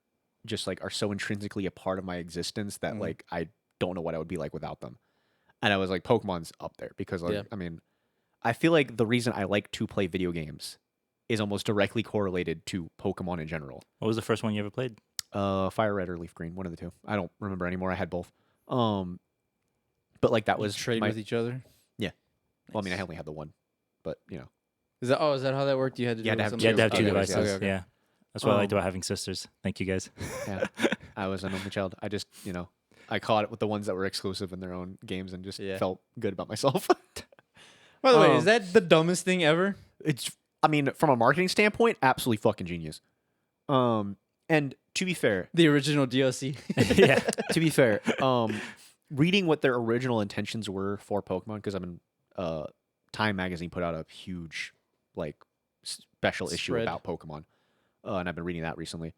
just like are so intrinsically a part of my existence that Mhm. like I don't know what I would be like without them. And I was like, Pokemon's up there because like, Yeah. I mean, I feel like the reason I like to play video games is almost directly correlated to Pokemon in general. What was the first one you ever played? Fire Red or Leaf Green, one of the two. I don't remember anymore. I had both. But like that You was trade my, with each other. well, I mean, I only had the one, but Is that how that worked? You had to. You had do to it have with You had to have somebody two else? Okay, devices. Okay. Yeah. That's what I liked Um, about having sisters. Thank you guys. yeah, I was an only child. I just, I caught it with the ones that were exclusive in their own games and just Yeah. felt good about myself. By the way, Um, is that the dumbest thing ever? It's, I mean, from a marketing standpoint, absolutely fucking genius. And to be fair, The original DLC. Yeah. to be fair, reading what their original intentions were for Pokemon, because I mean, Time Magazine put out a huge, like, special issue Spread. about Pokemon, and I've been reading that recently.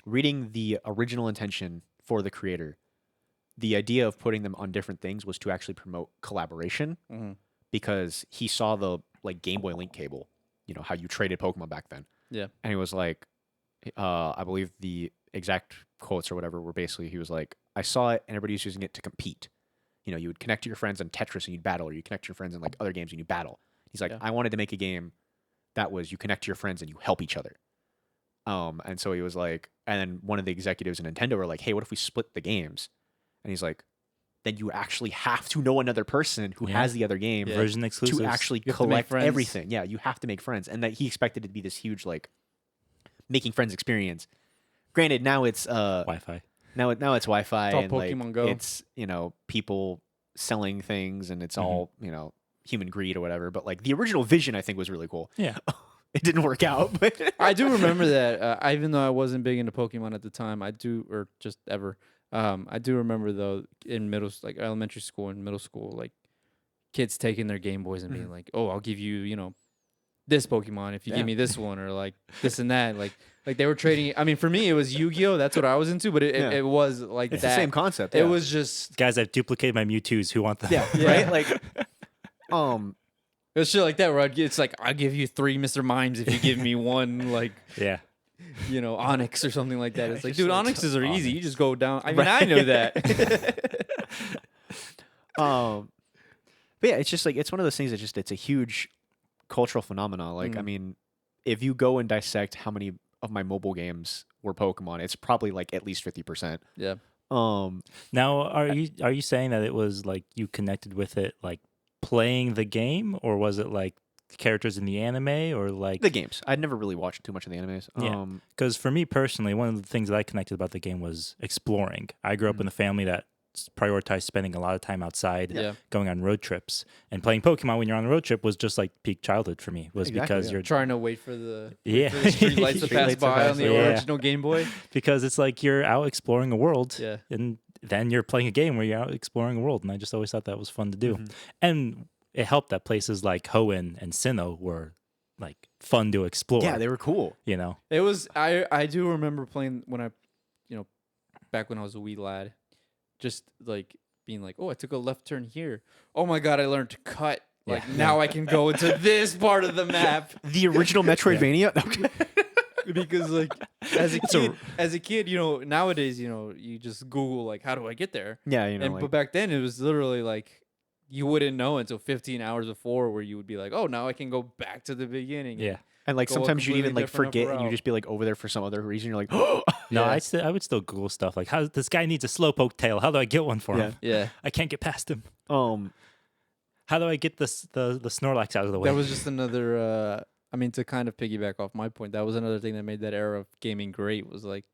Reading the original intention for the creator, the idea of putting them on different things was to actually promote collaboration, Mhm. because he saw the like Game Boy Link cable, how you traded Pokemon back then. Yeah. And he was like, I believe the exact quotes or whatever were basically, he was like, I saw it and everybody was using it to compete. You would connect to your friends in Tetris and you'd battle, or you connect to your friends in like other games and you battle. He's like, Yeah. I wanted to make a game that was you connect to your friends and you help each other. And so he was like, and then one of the executives in Nintendo were like, hey, what if we split the games? And he's like, then you actually have to know another person who Yeah. has the other game Yeah. Version exclusives. to actually You have to make collect friends. everything. Yeah, you have to make friends. And that he expected it to be this huge, like, making friends experience. Granted, now it's Wi-Fi. now it's Wi-Fi It's all and Pokemon like Go. it's people selling things and it's all human greed or whatever. But like the original vision, I think was really cool. Yeah. It didn't work out, but I do remember that. Even though I wasn't big into Pokemon at the time, I do, or just ever. I do remember though in like elementary school and middle school, like kids taking their Game Boys and being like, "Oh, I'll give you, this Pokemon if you Yeah. give me this one," or like this and that. Like they were trading. I mean, for me, it was Yu-Gi-Oh. That's what I was into, but Yeah. it was like it's that. the same concept. It yeah. was just Guys, I've duplicated my Mewtwo's. Who want them? yeah, Yeah. right. Like, it was shit like that where it's like I'll give you 3 Mr. Mimes if you give me one like Yeah. Onyx or something like that. Yeah, It's like, just dude, like Onyxes are easy. You Onyx. just go down. I mean, Right. I know that. But yeah, it's just like it's one of those things that it's a huge cultural phenomenon. Like, I Mhm. mean, if you go and dissect how many of my mobile games were Pokemon, it's probably like at least 50%. Yeah. Now, are you saying that it was like you connected with it like playing the game, or was it like characters in the anime or like The games. I'd never really watched too much of the animes. Yeah. Because for me personally, one of the things that I connected about the game was exploring. I grew up in a family that prioritized spending a lot of time outside, Yeah. going on road trips, and playing Pokemon when you're on a road trip was just like peak childhood for me. Was Exactly, because yeah. you're Trying to wait for the Yeah. street lights to Street pass lights to by pass on the by. Yeah. original Game Boy. because it's like you're out exploring a world, Yeah. and then you're playing a game where you're out exploring a world, and I just always thought that was fun to do, Mhm. and it helped that places like Hoenn and Sinnoh were like fun to explore. Yeah, they were cool. you know. It was I do remember playing when I, back when I was a wee lad, just like being like, oh, I took a left turn here. Oh my god, I learned to cut. Like Yeah. now I can go into this part of the map The original Metroidvania. because like as a kid, nowadays, you just Google like how do I get there? Yeah, But back then it was literally like you wouldn't know until 15 hours before where you would be like, oh, now I can go back to the beginning. Yeah. and like go a sometimes you'd even completely like different forget, and route. you'd just be like over there for some other reason. You're like, oh, No, Yeah. I would still Google stuff like, how this guy needs a slowpoke tail. How do I get one for Yeah. him? Yeah. I can't get past him. um, How do I get the Snorlax out of the way? That was just another. To kind of piggyback off my point, that was another thing that made that era of gaming great. Was like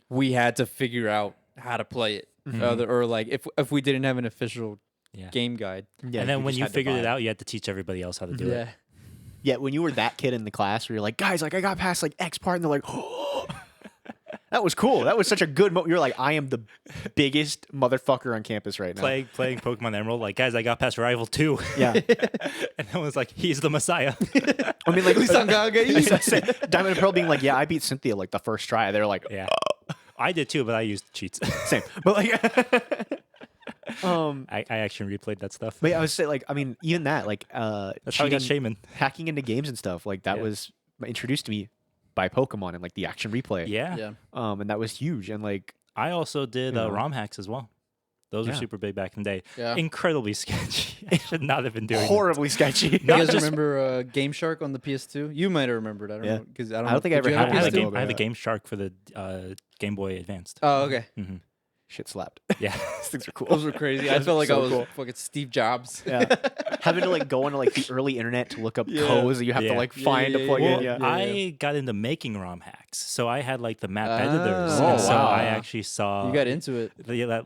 we had to figure out how to play it, or like if we didn't have an official yeah. game guide. yeah. And then when just you had to figured buy it out, you had to teach everybody else how to do it. yeah, when you were that kid in the class where you're like, guys, like I got past like X part, and they're like, oh, that was cool. That was such a good. You're like, I am the biggest motherfucker on campus right now. Playing Pokemon Emerald, like, guys, I got past Rival 2. Yeah, And I was like, he's the Messiah. I mean, like At least I'm gonna get you. Diamond and Pearl being like, yeah, I beat Cynthia like the first try. They're like, Yeah. I did too, but I used cheats. same, but like, I actually replayed that stuff. but yeah, I was saying like, I mean, even that like, That's how I got cheating, Shaman. hacking into games and stuff like that Yeah. was introduced to me by Pokemon and like the action replay. Yeah. Yeah. And that was huge. And like, I also did You know. ROM hacks as well. Those were Yeah. super big back in the day. Yeah. Incredibly sketchy. I should not have been doing that. horribly sketchy. You Not guys just- remember Game Shark on the PS2? You might have remembered. I don't Yeah. know because I I don't think I did ever you had have I a had, PS2. a PS2? game, I had a Game Shark for the Game Boy Advanced. Oh, okay. hmm Shit slapped. Yeah. These things are cool. Those were crazy. I Those felt are like I so was cool. fucking Steve Jobs. Yeah. Having to like go onto like the early internet to look up Yeah. codes that you have to Yeah. like Yeah, find yeah, to plug yeah, in. yeah. Yeah. I got into making ROM hacks, so I had like the map Ah. editors, Oh, and so wow. I actually saw. You got into it.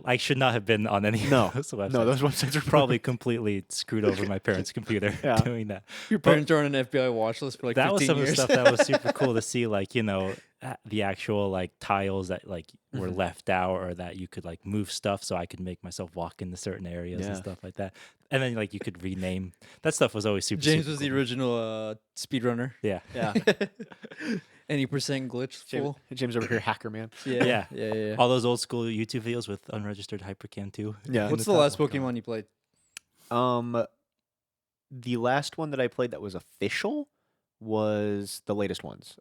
I should not have been on any No. of those websites. No, those websites are probably completely screwed over my parents' computer Yeah. doing that. Your parents are on an FBI watch list for like That 15 was some years. of the stuff that was super cool to see, like, the actual like tiles that like were left out, or that you could like move stuff so I could make myself walk into certain areas and Yeah. stuff like that. And then like you could rename. That stuff was always super. James super was the cool. original speedrunner. Yeah. Yeah. Any percent glitch James, full. James over here, hacker man. Yeah. Yeah. All those old school YouTube videos with unregistered hypercam too. Yeah. What's the the top last one. Pokemon you played? The last one that I played that was official was the latest ones.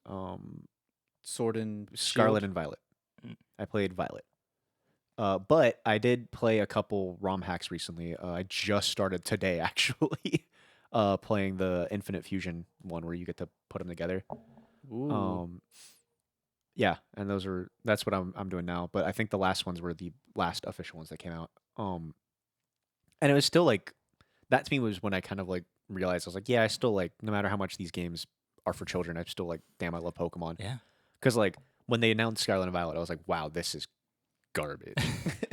Sword and Scarlet Shield? and Violet. Mm. I played Violet. But I did play a couple ROM hacks recently. I just started today, actually, playing the Infinite Fusion one where you get to put them together. Ooh. Yeah, and that's what I'm doing now. But I think the last ones were the last official ones that came out. And it was still like, that to me was when I kind of like realized I was like, yeah, I still like, no matter how much these games are for children, I'm still like, damn, I love Pokemon. Yeah. Because like when they announced Scarlet and Violet, I was like, wow, this is garbage.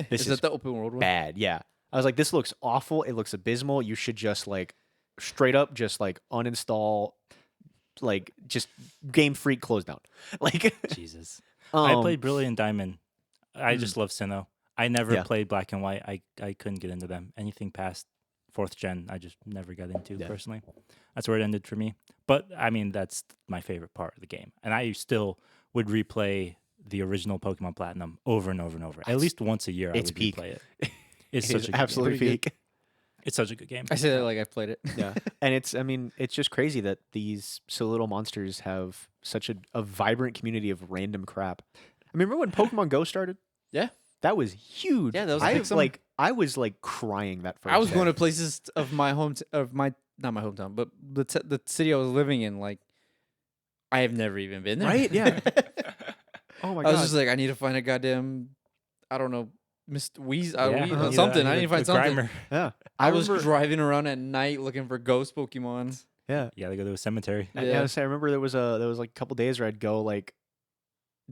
This is is that the open world one? bad. Yeah. I was like, this looks awful. It looks abysmal. You should just like straight up just like uninstall, like just Game Freak close down. Like Jesus. I um, played Brilliant Diamond. I just love Sinnoh. I never Yeah. played Black and White. I couldn't get into them. Anything past 4th gen, I just never got into Yeah. personally. That's where it ended for me. But I mean, that's my favorite part of the game. And I still would replay the original Pokemon Platinum over and over and over. At least once a year, I It's would peak. replay it. It's it such is a good absolutely game. peak. It's such a good game. I say that like I've played it. Yeah. And it's just crazy that these silly little monsters have such a vibrant community of random crap. I mean, remember when Pokemon Go started? Yeah. That was huge. Yeah, that was I like some- I was like crying that first I was day. going to places of my not my hometown, but the city I was living in. Like, I have never even been there. Right? Yeah. Oh my I god. was just like, I need to find a goddamn, I don't know, Mr. Weez, Yeah, something. I need to find something. Grimer. yeah. I was remember- driving around at night looking for ghost Pokemon. Yeah. You gotta go to a cemetery. And Yeah. I remember there was like a couple days where I'd go like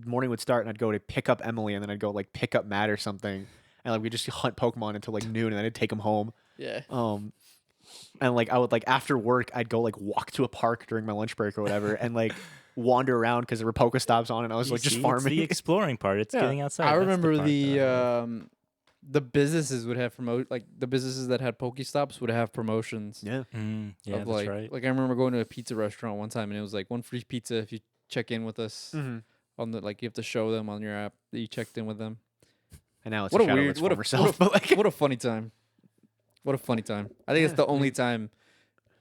morning would start and I'd go to pick up Emily and then I'd go like pick up Matt or something and like we just hunt Pokemon until like noon and then I'd take them home. Yeah. And like I would like after work I'd go like walk to a park during my lunch break or whatever and like wander around because there were Pokestops on and I was You like just see, farming. It's the exploring part. It's Yeah. getting outside. I That's remember part that I love. the businesses would have the businesses that had Pokestops would have promotions. Yeah. Yeah, Of that's like, right. like I remember going to a pizza restaurant one time and it was like one free pizza if you check in with us Mm-hmm. on the like you have to show them on your app that you checked in with them. And now it's What a a shadow of weird, its what a, former what self. a, But like what a funny time. What a funny time. I think it's Yeah, the I only mean- time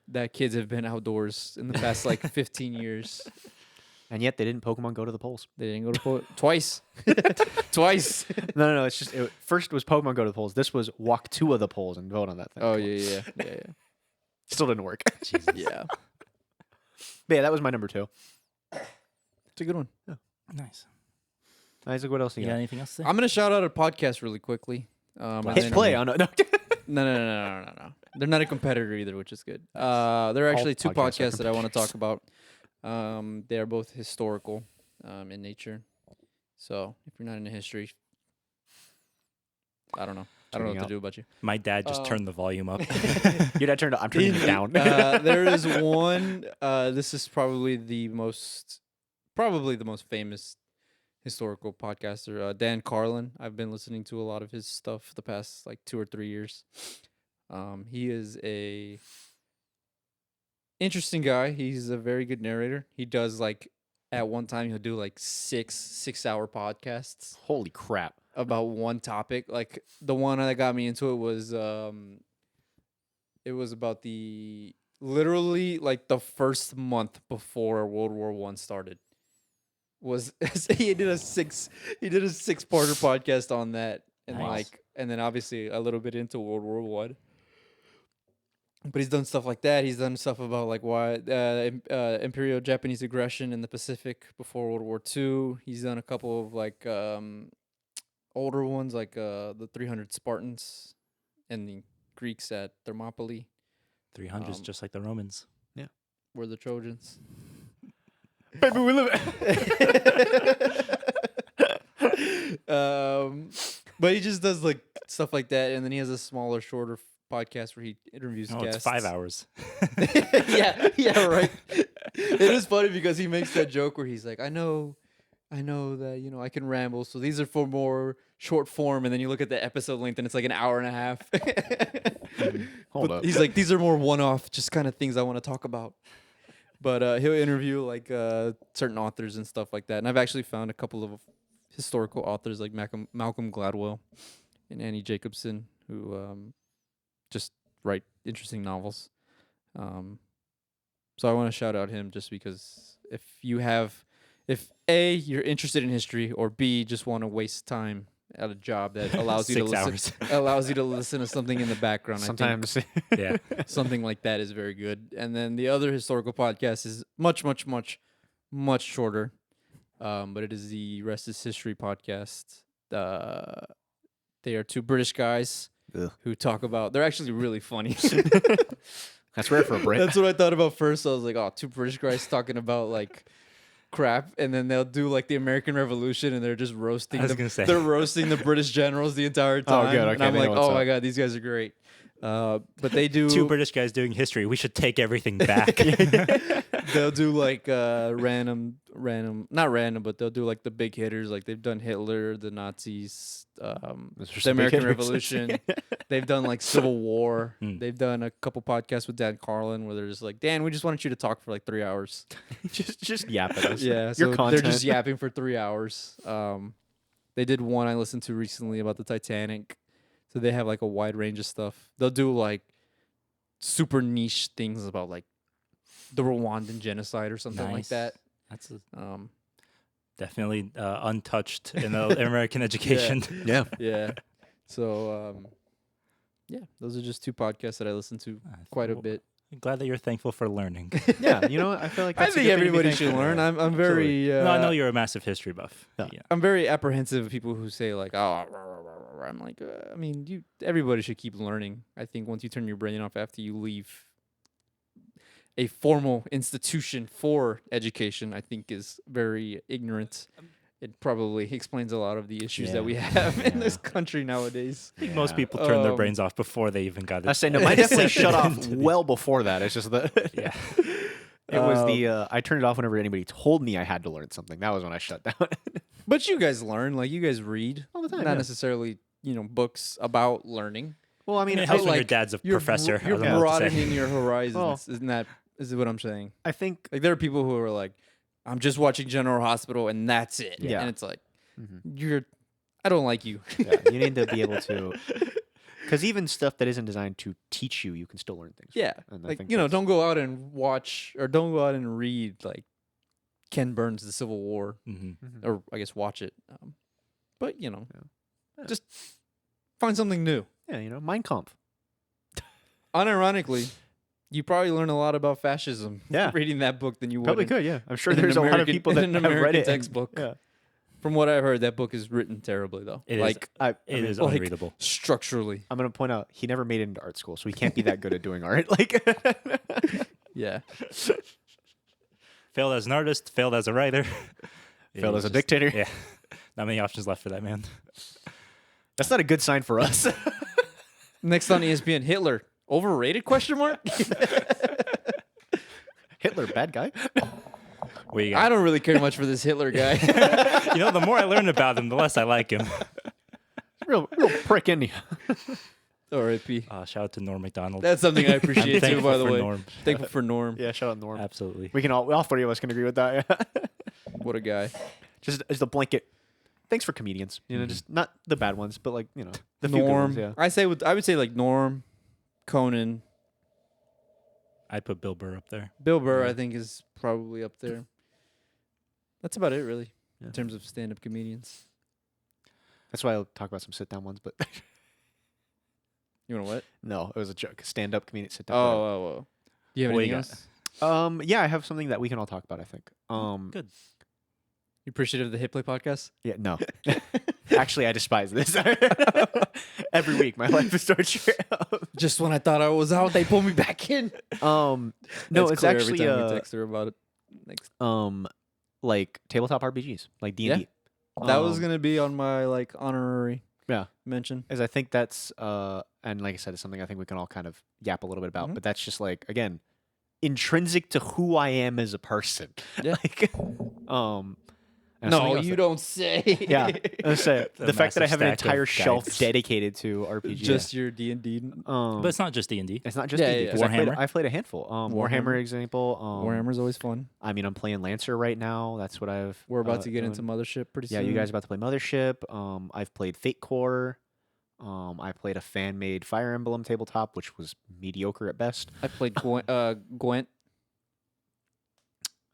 that kids have been outdoors in the past like 15 years. and yet they didn't Pokemon go to the polls. They didn't go to twice. Twice. No. It's just first was Pokemon go to the polls. This was walk two of the polls and vote on that thing. Oh Come on. yeah. Still didn't work. Yeah. But yeah, that was my number 2. It's a good one. Nice. Isaac, what else you You got got? anything else to say? I'm gonna shout out a podcast really quickly. And Hit Hit then- play on no. No. They're not a competitor either, which is good. There are actually two podcasts are podcasts that I want to talk competitors. about. They are both historical in nature. So if you're not into history, I don't know. I don't know Tuning what out. to do about you. My dad just Um, turned the volume up. Your dad turned. I'm turning it down. There is one. This is probably the most famous historical podcaster, Dan Carlin. I've been listening to a lot of his stuff the past like 2 or 3 years. He is a interesting guy. He's a very good narrator. He does like at one time he'll do like six-hour podcasts Holy crap! about one topic. Like the one that got me into it was about the literally like the first month before World War One started. Was he did a 6-parter podcast on that and Nice. and then obviously a little bit into World War One. But he's done stuff like that. He's done stuff about like why Imperial Japanese aggression in the Pacific before World War II. He's done a couple of like older ones like the 300 Spartans and the Greeks at Thermopylae 300s, just like the Romans. were the Trojans. Baby, we live. But he just does like stuff like that, and then he has a smaller, shorter podcast where he interviews Oh, guests. it's 5 hours. yeah, right. It is funny because he makes that joke where he's like, I know that I can ramble, so these are for more short form, and then you look at the episode length and it's like an hour and a half. Hold But up. he's like, these are more one-off, just kind of things I want to talk about. But he'll interview like certain authors and stuff like that, and I've actually found a couple of historical authors like Malcolm Gladwell and Annie Jacobson who just write interesting novels. So I want to shout out him just because if A, you're interested in history, or B, just want to waste time at a job that allows you to 6 listen hours. allows you to listen to something in the background. Sometimes. Yeah. I think something like that is very good. And then the other historical podcast is much shorter. But it is the Rest is History podcast. They are two British guys Ugh. who talk about. They're actually really funny. That's rare for a Brit. That's what I thought about first. I was like, oh, two British guys talking about like crap, and then they'll do like the American Revolution, and they're just roasting. I was gonna say. They're roasting the British generals the entire time. good, And okay, I'm they like, know what's oh my up. god, these guys are great. But they do Two British guys doing history. We should take everything back. they'll do like not random, but they'll do like the big hitters. Like they've done Hitler, the Nazis, the American Revolution. They've done like Civil War. Mm. They've done a couple podcasts with Dan Carlin where they're just like, Dan, we just wanted you to talk for like 3 hours. just yap at us. Yeah, Your so they're content. just yapping for 3 hours. They did one I listened to recently about the Titanic. So they have like a wide range of stuff. They'll do like super niche things about like the Rwandan genocide or something like Nice. that. That's Definitely. definitely untouched in American education. Yeah. Yeah. So yeah, those are just two podcasts that I listen to quite a Well, bit. I'm glad that you're thankful for learning. Yeah. You know what? I feel like I that's a think good thing to be everybody should thankful learn. for. I'm very no, I know you're a massive history buff. Yeah. Yeah. I'm very apprehensive of people who say like, "Oh," I'm like, I mean, everybody should keep learning. I think once you turn your brain off after you leave, a formal institution for education, I think is very ignorant. It probably explains a lot of the issues that we have in this country nowadays. I think most people turn their Um, brains off before they even got it. I say no. Mine definitely shut off into the- well before that. It's just that Yeah. it was the I turned it off whenever anybody told me I had to learn something. That was when I shut down. But you guys learn, like you guys read All the time, not yeah. necessarily, books about learning. Well, I mean, it helps when your like, dad's a You're professor. I You're don't know what to say. broadening your horizons. Well- Isn't that is what I'm saying? I think Like there are people who are like, I'm just watching General Hospital and that's it. Yeah. And it's like, Mhm. I don't like you. yeah, you need to be able to, because even stuff that isn't designed to teach you, you can still learn things. Yeah. And I Like, think don't go out and watch or don't go out and read like Ken Burns' The Civil War, Mhm. or I guess watch it. But just find something new. Yeah, Mein Kampf. Unironically, you probably learn a lot about fascism Yeah. reading that book than you would Probably in- could, yeah. I'm sure in an there's a lot of American- people in that an have read American it. and- textbook. Yeah. From what I've heard, that book is written terribly though. It is. like I It mean, is like- unreadable. structurally. I'm gonna point out he never made it into art school, so he can't be that good at doing art. Like, Yeah. Failed as an artist, failed as a writer. failed It as a is just- dictator. Yeah. Not many options left for that man. That's not a good sign for us. Next on ESPN, Hitler overrated? Question mark. Hitler, bad guy. What you I got? don't really care much for this Hitler guy. The more I learn about him, the less I like him. real prick, isn't he? R.I.P. Shout out to Norm McDonald. That's something I appreciate too. thankful By the for way, Norm. thankful for Norm. Yeah, shout out Norm. Absolutely. We can all three of us can agree with that. Yeah. What a guy. Just as the blanket. Thanks for comedians. Just not the bad ones, but like the few good Norm. ones. Yeah. I would say like Norm, Conan, I'd put Bill Burr up there. Bill Burr. Yeah. I think is probably up there. That's about it, really, Yeah. in terms of stand-up comedians. That's why I'll talk about some sit down ones, but You want to what? no, it was a joke. Stand up comedian sit Oh, down. oh. Do you have What anything you got? else? Yeah, I have something that we can all talk about, I think. Good. You appreciative of the Hitplay podcast? Yeah, no. Actually, I despise this. Every week, my life is torture. Just when I thought I was out, they pulled me back in. No, That's it's clear actually every time we text her about it. Next, like tabletop RPGs, like D&D. that was gonna be on my like honorary Yeah. mention. As I think that's and like I said, it's something I think we can all kind of yap a little bit about. Mhm. But that's just like again, intrinsic to who I am as a person. Yeah. Like, and something No, else you that- don't say. Yeah, let's say The the fact that I massive have an stack of entire shelf guides. dedicated to RPG. Just your D&D. But it's not just D&D. it's not just Yeah, D&D, yeah, 'cause yeah. I played, Warhammer? I've played a handful. Warhammer Warhammer. example. Warhammer's always fun. I mean, I'm playing Lancer right now. That's what I've. We're about to get doing. into Mothership pretty Yeah, soon. you guys are about to play Mothership. I've played Fate Core. I played a fan-made Fire Emblem tabletop, which was mediocre at best. I played Gwent.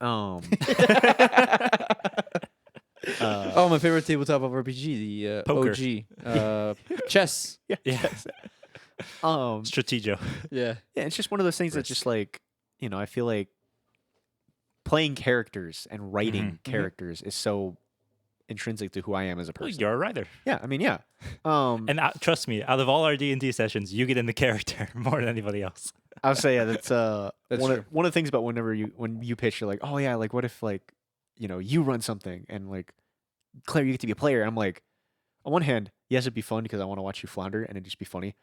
Oh, my favorite tabletop of RPG, the Poker. OG. Chess. Yeah. Strategio. Yeah. Yeah, it's just one of those things that's just like, I feel like playing characters and writing characters is so intrinsic to who I am as a Well, person. you're a writer. Yeah, I mean, yeah. And trust me, out of all our D&D sessions, you get in the character more than anybody else. I'll say yeah, that's That's one true. of one of the things about when you pitch, you're like, oh yeah, like what if like you run something and like Claire, you get to be a player. And I'm like, on one hand, yes, it'd be fun because I want to watch you flounder and it'd just be funny.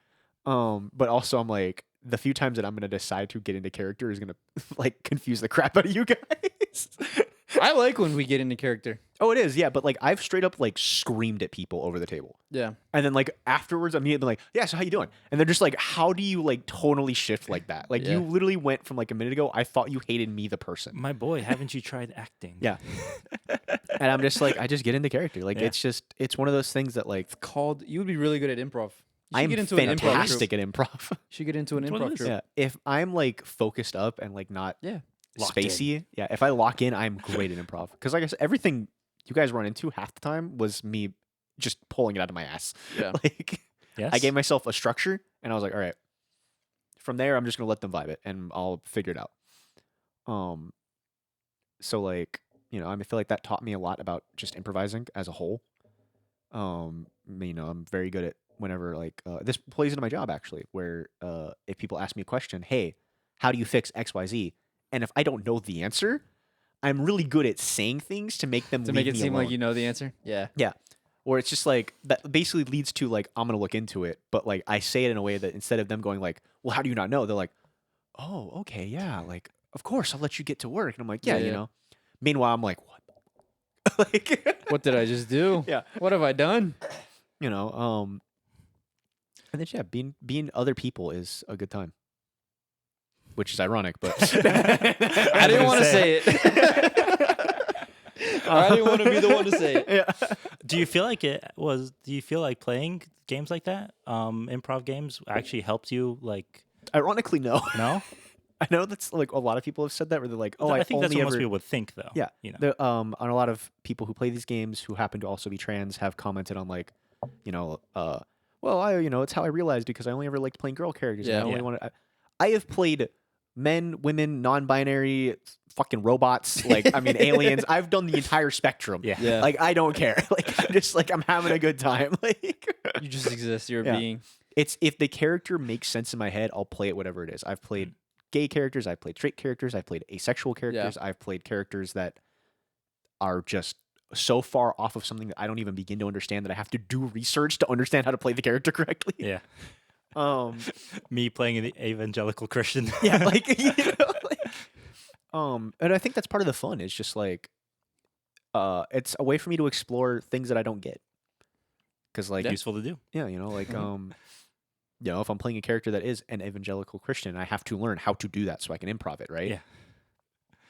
But also I'm like, the few times that I'm gonna decide to get into character is gonna like confuse the crap out of you guys. I like when we get into character. Oh, it is, yeah. But like I've straight up like screamed at people over the table. Yeah. And then like afterwards, I'm immediately like, yeah, so how you doing? And they're just like, how do you like tonally shift like that? Like Yeah. you literally went from like a minute ago, I thought you hated me, the person. My boy, haven't you tried acting? Yeah. And I'm just like, I just get into character. Like Yeah. it's one of those things that like You would be really good at improv. You should I'm get into an improv troupe. fantastic at improv. You should get into an That's what it improv is. troupe. Yeah. If I'm like focused up and like not Yeah. Locked in. spacey, yeah. If I lock in, I'm great at improv. Because like I said, everything you guys run into half the time was me just pulling it out of my ass. Yeah. Like Yes. I gave myself a structure and I was like, all right, from there I'm just gonna let them vibe it and I'll figure it out. So like, I feel like that taught me a lot about just improvising as a whole. I'm very good at whenever like this plays into my job actually, where if people ask me a question, hey, how do you fix XYZ? and if I don't know the answer, I'm really good at saying things to make them To leave make it me seem like alone. you know the answer. Yeah. Yeah. Or it's just like that basically leads to like I'm gonna look into it, but like I say it in a way that instead of them going like, well, how do you not know? They're like, oh, okay, yeah, like of course I'll let you get to work, and I'm like, yeah, Yeah, you yeah. know. Meanwhile, I'm like, what? Like, What did I just do? yeah, What have I done? you know. And then yeah, being other people is a good time, which is ironic, but I didn't want to say it. I didn't want to be the one to say it. Yeah. Do you feel like playing games like that, improv games, actually helped you? Like, Ironically, no. no? I know that's like a lot of people have said that where they're like, oh, I think that's only what most ever people would think, though. Yeah, you know. on a lot of people who play these games who happen to also be trans have commented on like, you know, well, it's how I realized because I only ever liked playing girl characters. And Yeah. I only Yeah. wanted. I have played men, women, non-binary, fucking robots, like I mean aliens. I've done the entire spectrum. Yeah. Yeah. Like I don't care. Like I'm just like I'm having a good time. Like You just exist. You're a Yeah. being. it's if the character makes sense in my head, I'll play it whatever it is. I've played gay characters, I've played straight characters, I've played asexual characters, I've played characters that are just so far off of something that I don't even begin to understand that I have to do research to understand how to play the character correctly. Yeah. Um Me playing the evangelical Christian. yeah, like you know, like, and I think that's part of the fun. It's just like it's a way for me to explore things that I don't get. Cuz like Useful to do. yeah, you know, like you know, if I'm playing a character that is an evangelical Christian, I have to learn how to do that so I can improv it, right? Yeah.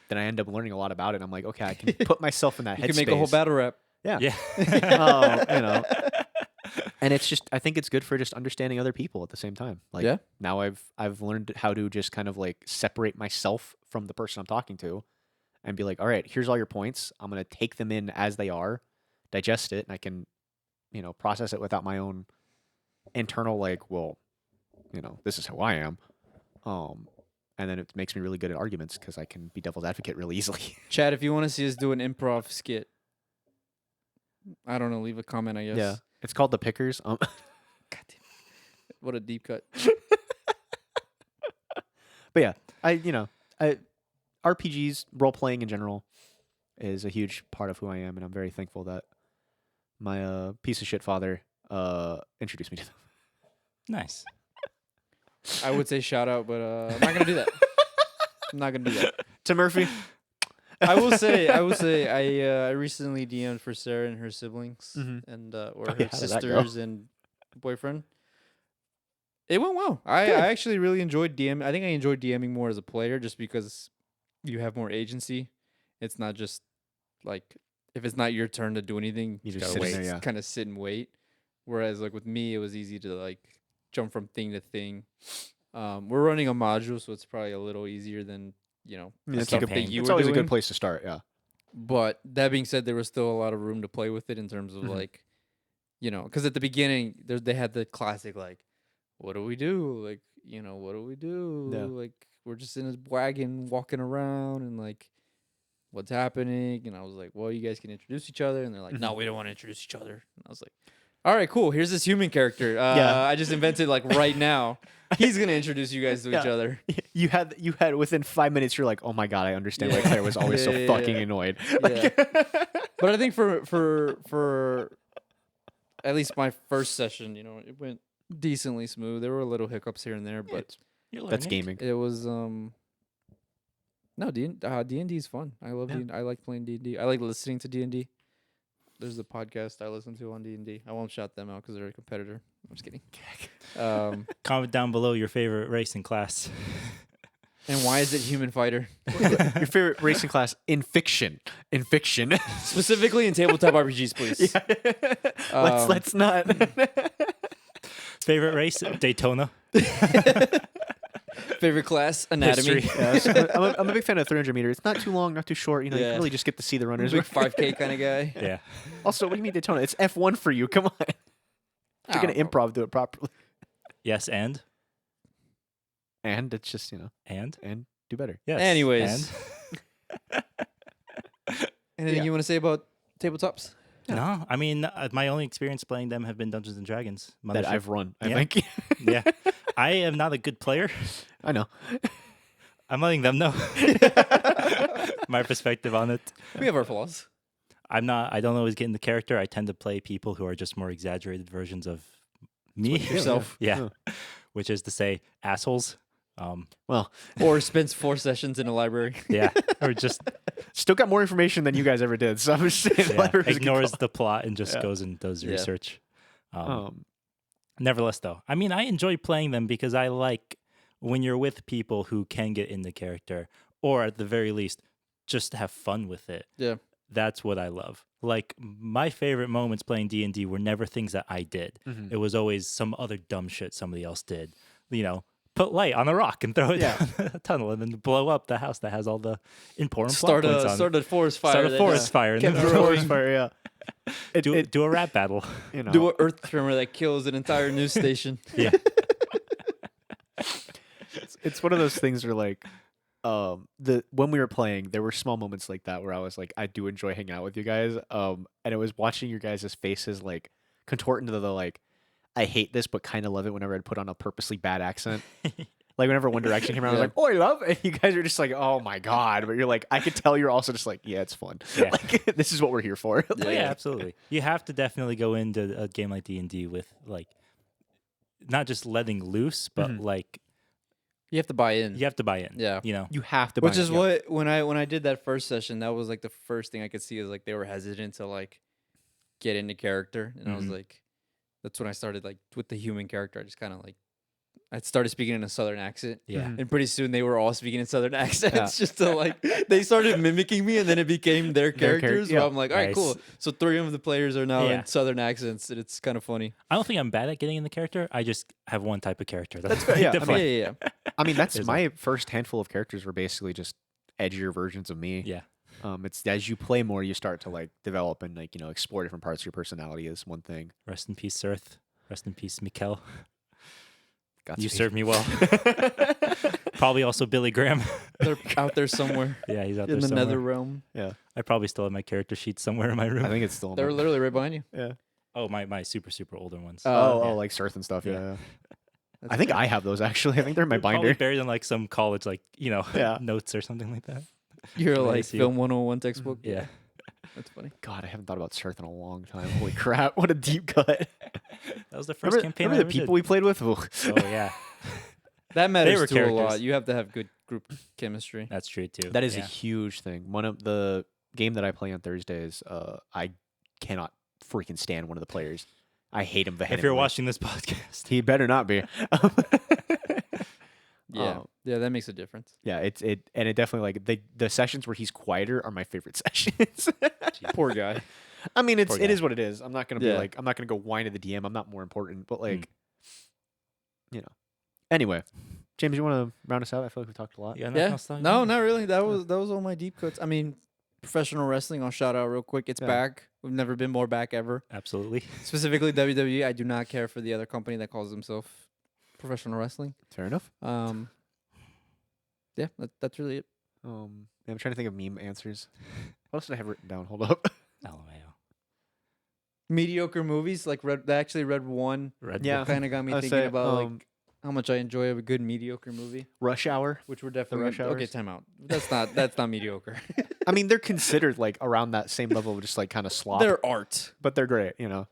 Then I end up learning a lot about it. And I'm like, okay, I can put myself in that You headspace. can make a whole battle rap. Yeah. Yeah. You know. And it's just, I think it's good for just understanding other people at the same time. Like Yeah. now I've learned how to just kind of like separate myself from the person I'm talking to and be like, all right, here's all your points. I'm going to take them in as they are, digest it, and I can, you know, process it without my own internal like, well, you know, this is who I am. And then it makes me really good at arguments because I can be devil's advocate really easily. Chad, if you want to see us do an improv skit, I don't know, leave a comment, I guess. Yeah. It's called The Pickers. God damn it. What a deep cut. But yeah, RPGs, role playing in general, is a huge part of who I am, and I'm very thankful that my piece of shit father introduced me to them. Nice. I would say shout out, but I'm not gonna do that. I'm not gonna do that. To Murphy. I will say, I recently DM'd for Sarah and her siblings Mhm. and or Oh, her yeah, how did that go? sisters and boyfriend. It went well. I actually really enjoyed DM. I think I enjoyed DMing more as a player, just because you have more agency. It's not just like if it's not your turn to do anything, You you just gotta sit in wait, there, yeah. kind of sit and wait. Whereas like with me, it was easy to like jump from thing to thing. We're running a module, so it's probably a little easier than I mean, the that's stuff a good- that you it's were always a doing. good place to start. Yeah. But that being said, there was still a lot of room to play with it in terms of Mhm. like, because at the beginning they had the classic like, what do we do? Like, what do we do? Yeah. Like, we're just in a wagon walking around and like, what's happening? And I was like, well, you guys can introduce each other. And they're like, no, we don't want to introduce each other. And I was like, all right, cool. Here's this human character. Yeah. I just invented like right now. He's gonna introduce you guys to each Yeah. other. You had within 5 minutes, you're like, oh my God, I understand why Yeah. Claire was always so Yeah, yeah, fucking yeah. annoyed. Yeah. But I think for at least my first session, it went decently smooth. There were little hiccups here and there, but You're That's learning. gaming. it was no D&D is fun. I love Yeah. D&D. I like playing D&D. I like listening to D&D. There's a podcast I listen to on D&D. I won't shout them out because they're a competitor. I'm just kidding. Comment down below your favorite race in class. And why is it Human Fighter? Your favorite racing class in fiction. In fiction. Specifically in tabletop RPGs, please. Yeah. Let's not. Favorite race? Daytona. Favorite class? Anatomy. History. Yeah, so I'm a big fan of 300 meter. It's not too long, not too short. You Yeah. can really just get to see the runners. Big 5K kind of guy. Yeah. Also, what do you mean Daytona? It's F1 for you. Come on. If you're gonna improv, do it properly. Yes, and And it's just and and do better. yes. Anyways. And? Anything Yeah. you want to say about tabletops? No, I mean my only experience playing them have been Dungeons and Dragons. That Mothership. I've run. I Yeah. think. Yeah, I am not a good player. I know. I'm letting them know my perspective on it. We have our flaws. I don't always get into character. I tend to play people who are just more exaggerated versions of me. Yourself. Yeah. Which is to say, assholes. Well, Or spends 4 sessions in a library. Yeah. Or just still got more information than you guys ever did. So I'm just saying, ignores the plot and just goes and does Yeah. research. Nevertheless, though, I mean, I enjoy playing them because I like when you're with people who can get into character, or at the very least, just have fun with it. Yeah. That's what I love. Like, my favorite moments playing D&D were never things that I did. It was always some other dumb shit somebody else did. You know, put light on a rock and throw it down a tunnel and then blow up the house that has all the important plot points on it. Start a forest fire. Start a forest fire. And Get then the throw forest in- fire, yeah. do a rap battle. You know, Do an earth tremor that kills an entire news station. Yeah. it's one of those things where like when we were playing, there were small moments like that where I was like, I do enjoy hanging out with you guys. And it was watching your guys' faces like contort into the like, I hate this but kind of love it whenever I'd put on a purposely bad accent. Like whenever One Direction came around, I was like, oh, I love it. And you guys are just like, oh my God. But you're like, I could tell you're also just like, yeah, it's fun. Yeah. Like, this is what we're here for. Oh, yeah, absolutely. You have to definitely go into a game like D&D with like not just letting loose, but like You have to buy in. you have to buy in. Yeah. You know. You have to Which buy is it, yeah. what when I did that first session, that was like the first thing I could see is like they were hesitant to like get into character, and I was like, that's when I started like with the human character. I just kind of like I started speaking in a southern accent. Yeah. And pretty soon they were all speaking in southern accents just to like they started mimicking me and then it became their characters. yeah. So I'm like, all right, Nice. cool. So 3 of the players are now Yeah. in southern accents and it's kind of funny. I don't think I'm bad at getting in the character. I just have one type of character. That's fair, yeah. I different. Yeah. I mean, that's Is my first handful of characters were basically just edgier versions of me. Yeah. It's as you play more, you start to like develop and like, you know, explore different parts of your personality is one thing. Rest in peace, Earth. Rest in peace, Mikkel. You Godspeed. served me well. Probably also Billy Graham. They're out there somewhere Yeah, he's out in there the somewhere. nether realm. Yeah. I probably still have my character sheet somewhere in my room. I think it's still in They're my- literally right behind you. yeah. Oh, my super older ones. Oh, yeah. like Surth and stuff. Yeah. Yeah. yeah. That's I think fair. I have those actually. I think they're in my Probably binder. buried in like some college, like Yeah. notes or something like that. You're like Nice, you. film 101 textbook. Yeah. That's funny. God, I haven't thought about Surth in a long time. Holy crap. What a deep cut. That was the first Remember, campaign. remember the people we played with? Ooh. Oh yeah, That matters were too a lot. characters. You have to have good group chemistry. that's true too. That is a yeah. huge thing. One of the game that I play on Thursdays, I cannot freaking stand one of the players. I hate him vehemently. If you're watching this podcast, he better not be. Yeah. Yeah, that makes a difference. Yeah, it definitely like the sessions where he's quieter are my favorite sessions. Poor guy. I mean, Poor it guy. is what it is. I'm not gonna be Yeah. like I'm not gonna go whine at the DM. I'm not more important, but like, you know. Anyway, James, you want to round us out? I feel like we talked a lot. you got nothing Yeah. else to talk No, about? not really. That was all my deep cuts. I mean, professional wrestling, I'll shout out real quick. It's Yeah. back. We've never been more back ever. Absolutely. Specifically WWE. I do not care for the other company that calls themselves professional wrestling. Fair enough. Yeah, that's really it. Yeah, I'm trying to think of meme answers. What else did I have written down? Hold up. LMAO. Mediocre movies, like I actually read one. Red Yeah. Bull. Kind of got me I'd thinking say, about like how much I enjoy a good mediocre movie, Rush Hour. which we're definitely Rush okay. Hours? Time out. That's not mediocre. I mean, they're considered like around that same level of just like kind of slop, They're art. but they're great. You know.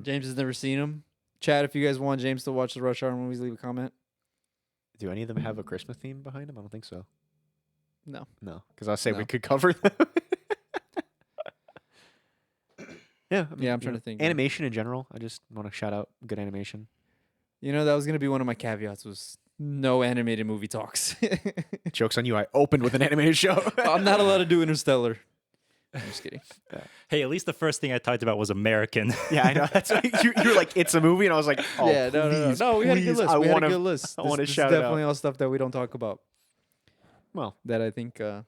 James has never seen them. Chat, if you guys want James to watch the Rush Hour movies, leave a comment. Do any of them have a Christmas theme behind them? I don't think so. No. No, because I say we No. could cover them. Yeah, I mean, Yeah, I'm you trying know, to think. Animation in general, I just want to shout out good animation. You know, that was gonna be one of my caveats. Was no animated movie talks. Jokes on you! I opened with an animated show. I'm not allowed to do Interstellar. I'm just kidding. Hey, at least the first thing I talked about was American. Yeah, I know. That's what you were like. It's a movie, and I was like, oh, yeah, please, no. We had a good please, list. I We had want a good to. list. I wanna This is shout it out. definitely all stuff that we don't talk about. Well, That I think, yeah,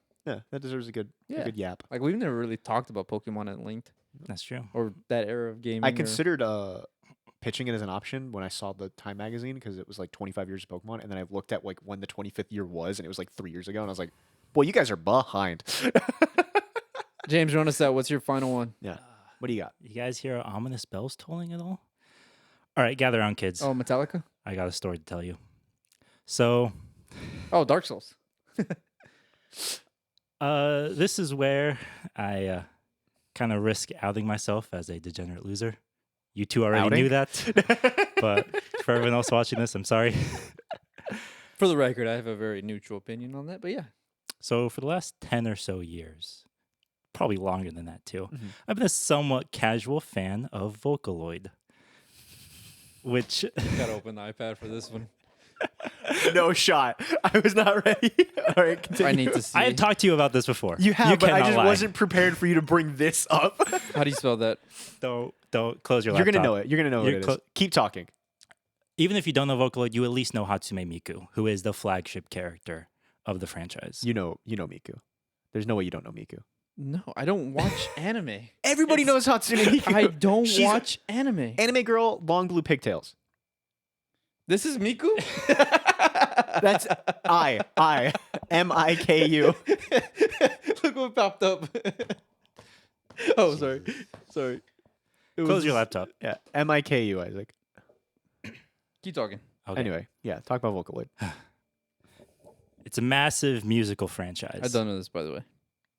that deserves a good Yeah. yap. like we've never really talked about Pokemon and Linked That's true. or that era of gaming. I or- considered pitching it as an option when I saw the Time magazine because it was like 25 years of Pokemon, and then I looked at like when the 25th year was, and it was like 3 years ago, and I was like, boy, you guys are behind. James, run us out. What's your final one? Yeah. What do you got? You guys hear ominous bells tolling at all? All right, gather around, kids. Oh, Metallica. I got a story to tell you. So, Oh, Dark Souls. This is where I kind of risk outing myself as a degenerate loser. You two already Outing? knew that, but for everyone else watching this, I'm sorry. For the record, I have a very neutral opinion on that, but yeah. So for the last 10 or so years, probably longer than that too, Mhm. I've been a somewhat casual fan of Vocaloid, which Gotta open the iPad for this one. No shot. I was not ready. All right, continue. I need to see. I had talked to you about this before. You have, but I cannot just lie. wasn't prepared for you to bring this up. How do you spell that? Don't close your You're laptop. gonna know it. You're gonna know what You're it is. clo- Keep talking. Even if you don't know Vocaloid, you at least know Hatsume Miku, who is the flagship character of the franchise. You know Miku. There's no way you don't know Miku. No, I don't watch anime. Everybody knows Hatsune Miku. I don't She's watch anime. Anime girl, long blue pigtails. This is Miku? That's Miku. Look what popped up. Oh, sorry. Sorry. It Close was your just- laptop. Yeah, Miku, Isaac. Keep talking. Okay. Anyway, yeah, talk about Vocaloid. It's a massive musical franchise. I don't know this, by the way.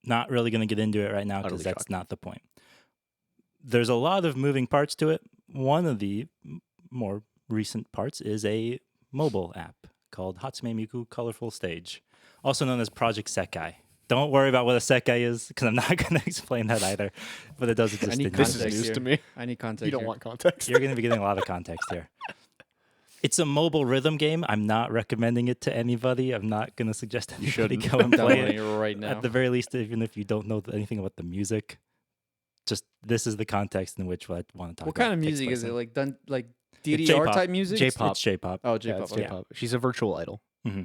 Not really going to get into it right now because Utterly that's shocked. not the point. There's a lot of moving parts to it. One of the more recent parts is a mobile app called Hatsume Miku Colorful Stage, also known as Project Sekai. Don't worry about what a Sekai is because I'm not going to explain that either, but it does exist. need in This Japan. is Context news here. to me. I need context. You don't here. want context. You're going to be getting a lot of context here. It's a mobile rhythm game. I'm not recommending it to anybody. I'm not going to suggest anybody shouldn't. go and play downloading it. it right now. At the very least, even if you don't know anything about the music, just this is the context in which I want to talk What about. kind of takes music place is it? in. Like done like It's DDR J-pop. type music? J-pop. It's J-pop. Oh, Yeah, J-pop. it's okay. J-pop. She's a virtual idol. hmm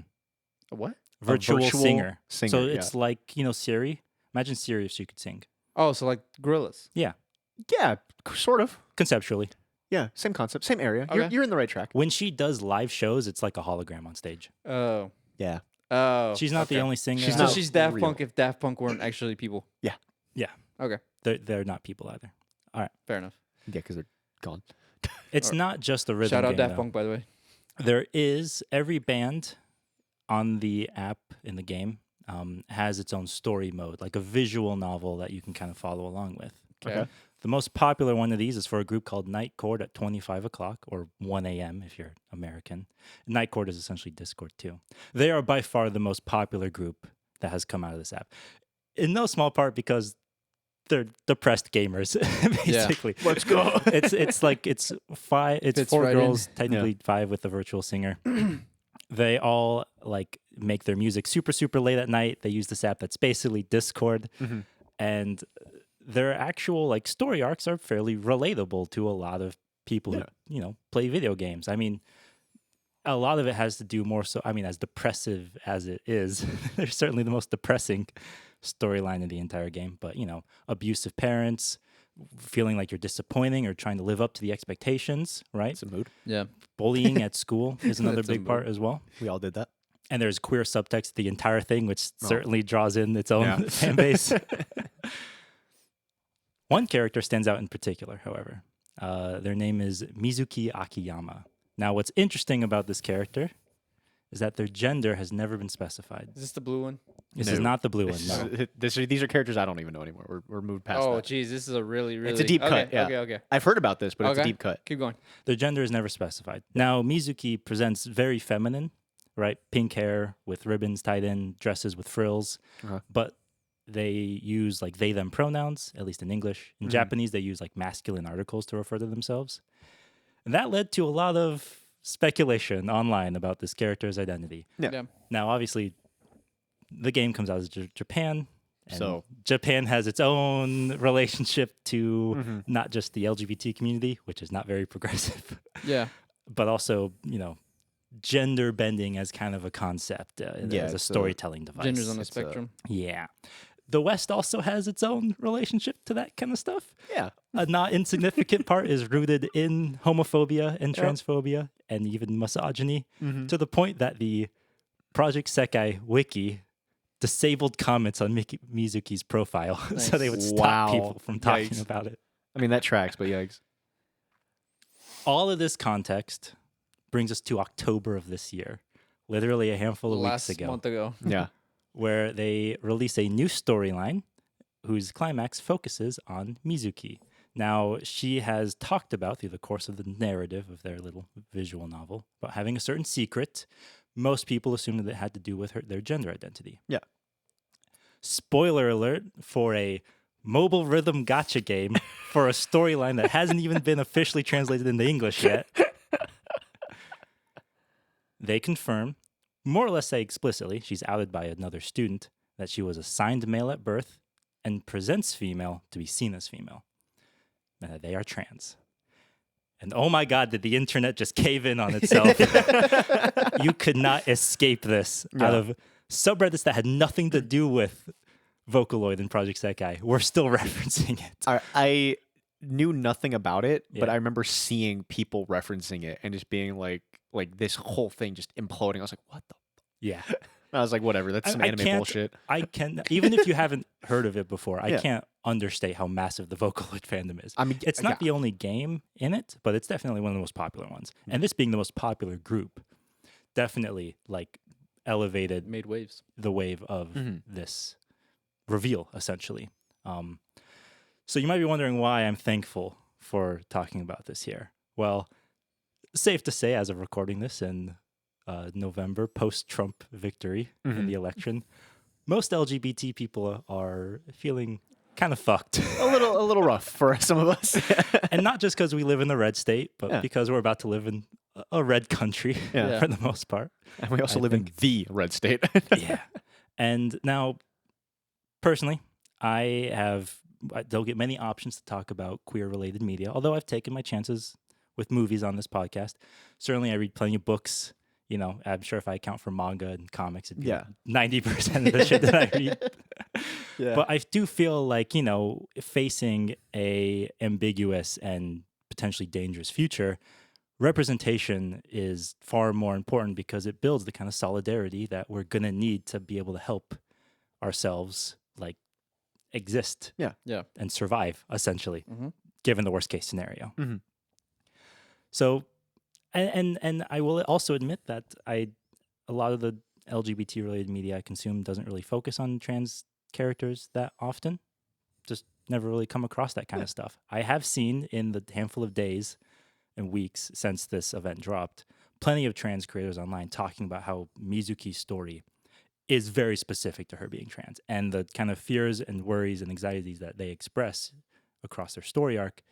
A what? Virtual, virtual singer. singer, So yeah. it's like, Siri. Imagine Siri if she could sing. Oh, so like gorillas. Yeah, sort of. Conceptually. Yeah, same concept, same area. Okay. You're in the right track. When she does live shows, it's like a hologram on stage. Oh. Yeah. Oh. She's not the okay. only singer. She's So not she's Daft real. Punk if Daft Punk weren't actually people. Yeah. Okay. They're not people either. Fair enough. Yeah, because they're gone. It's not just a rhythm Shout out game, Daft though. Punk, by the way. There is every band on the app in the game has its own story mode, like a visual novel that you can kind of follow along with. Okay. The most popular one of these is for a group called Night Court at 25 o'clock or 1 a.m. if you're American. Night Court is essentially Discord too. They are by far the most popular group that has come out of this app. In no small part because they're depressed gamers, basically. Let's go. It's five. It's Fits four right in. girls, technically five with the virtual singer. They all like make their music super super late at night. They use this app that's basically Discord, Mhm. and their actual like story arcs are fairly relatable to a lot of people who play video games. I mean, a lot of it has to do more so. I mean, as depressive as it is, they're certainly the most depressing storyline in the entire game. But abusive parents, feeling like you're disappointing or trying to live up to the expectations, right? It's a mood. Yeah. Bullying at school is another That's a big part mood. as well. We all did that. And there's queer subtext to the entire thing, which Oh. certainly draws in its own Yeah. fan base. One character stands out in particular, however. Their name is Mizuki Akiyama. Now, what's interesting about this character is that their gender has never been specified. Is this the blue one? This is No. not the blue one, no. These are characters I don't even know anymore. We're moved past Oh, that. geez. This is a really, really... It's a deep okay, cut, yeah. Okay, okay. I've heard about this, but it's a Okay. deep cut. Keep going. Their gender is never specified. Now, Mizuki presents very feminine, right? Pink hair with ribbons tied in, dresses with frills. Uh-huh. But they use like they, them pronouns, at least in English. In Mhm. Japanese, they use like masculine articles to refer to themselves. And that led to a lot of speculation online about this character's identity. Yeah. Yeah. Now, obviously, the game comes out of Japan. And So- Japan has its own relationship to Mhm. not just the LGBT community, which is not very progressive, Yeah. but also, gender bending as kind of a concept, Yeah, as a it's, storytelling device. Genders on the It's, spectrum. Yeah. The West also has its own relationship to that kind of stuff. Yeah. A not insignificant part is rooted in homophobia and Yep. transphobia and even misogyny, Mhm. to the point that the Project Sekai wiki disabled comments on Mizuki's profile so they would stop Wow. people from talking Yikes. about it. I mean, that tracks, but yikes. All of this context brings us to October of this year, literally a handful of Last weeks ago, month ago. Yeah. where they release a new storyline whose climax focuses on Mizuki. Now, she has talked about through the course of the narrative of their little visual novel about having a certain secret. Most people assumed that it had to do with their gender identity. Yeah. Spoiler alert for a mobile rhythm gotcha game for a storyline that hasn't even been officially translated into English yet. They confirm, more or less say explicitly, she's outed by another student, that she was assigned male at birth and presents female to be seen as female. And that they are trans. And oh my God, did the internet just cave in on itself? You could not escape this out of subreddits that had nothing to do with Vocaloid and Project Sekai. We're still referencing it. I knew nothing about it, but Yeah. I remember seeing people referencing it and just being like this whole thing just imploding. I was like, what the? Yeah. I was like, whatever. That's some I anime can't- bullshit. I can, even if you haven't heard of it before, I Yeah. can't understate how massive the Vocaloid fandom is. I mean, It's not the only game in it, but it's definitely one of the most popular ones. And this being the most popular group, definitely like elevated Made waves. the wave of Mhm. this reveal, essentially. So you might be wondering why I'm thankful for talking about this here. Well, safe to say, as of recording this in November, post-Trump victory in the election, most LGBT people are feeling kind of fucked. a little rough for some of us. And not just because we live in the red state, but Yeah. because we're about to live in a red country Yeah. for the most part. And we also I live in the red state. Yeah. And now, personally, I don't get many options to talk about queer-related media, although I've taken my chances with movies on this podcast. Certainly, I read plenty of books. You know, I'm sure if I account for manga and comics, it'd be Yeah. 90% of the shit that I read. Yeah. But I do feel like, you know, facing a ambiguous and potentially dangerous future, representation is far more important because it builds the kind of solidarity that we're going to need to be able to help ourselves, like, exist Yeah. and survive, essentially, Mhm. given the worst case scenario. Mhm. So, and I will also admit that a lot of the LGBT related media I consume doesn't really focus on trans characters that often. Just never really come across that kind of stuff. I have seen in the handful of days and weeks since this event dropped, plenty of trans creators online talking about how Mizuki's story is very specific to her being trans, and the kind of fears and worries and anxieties that they express across their story arc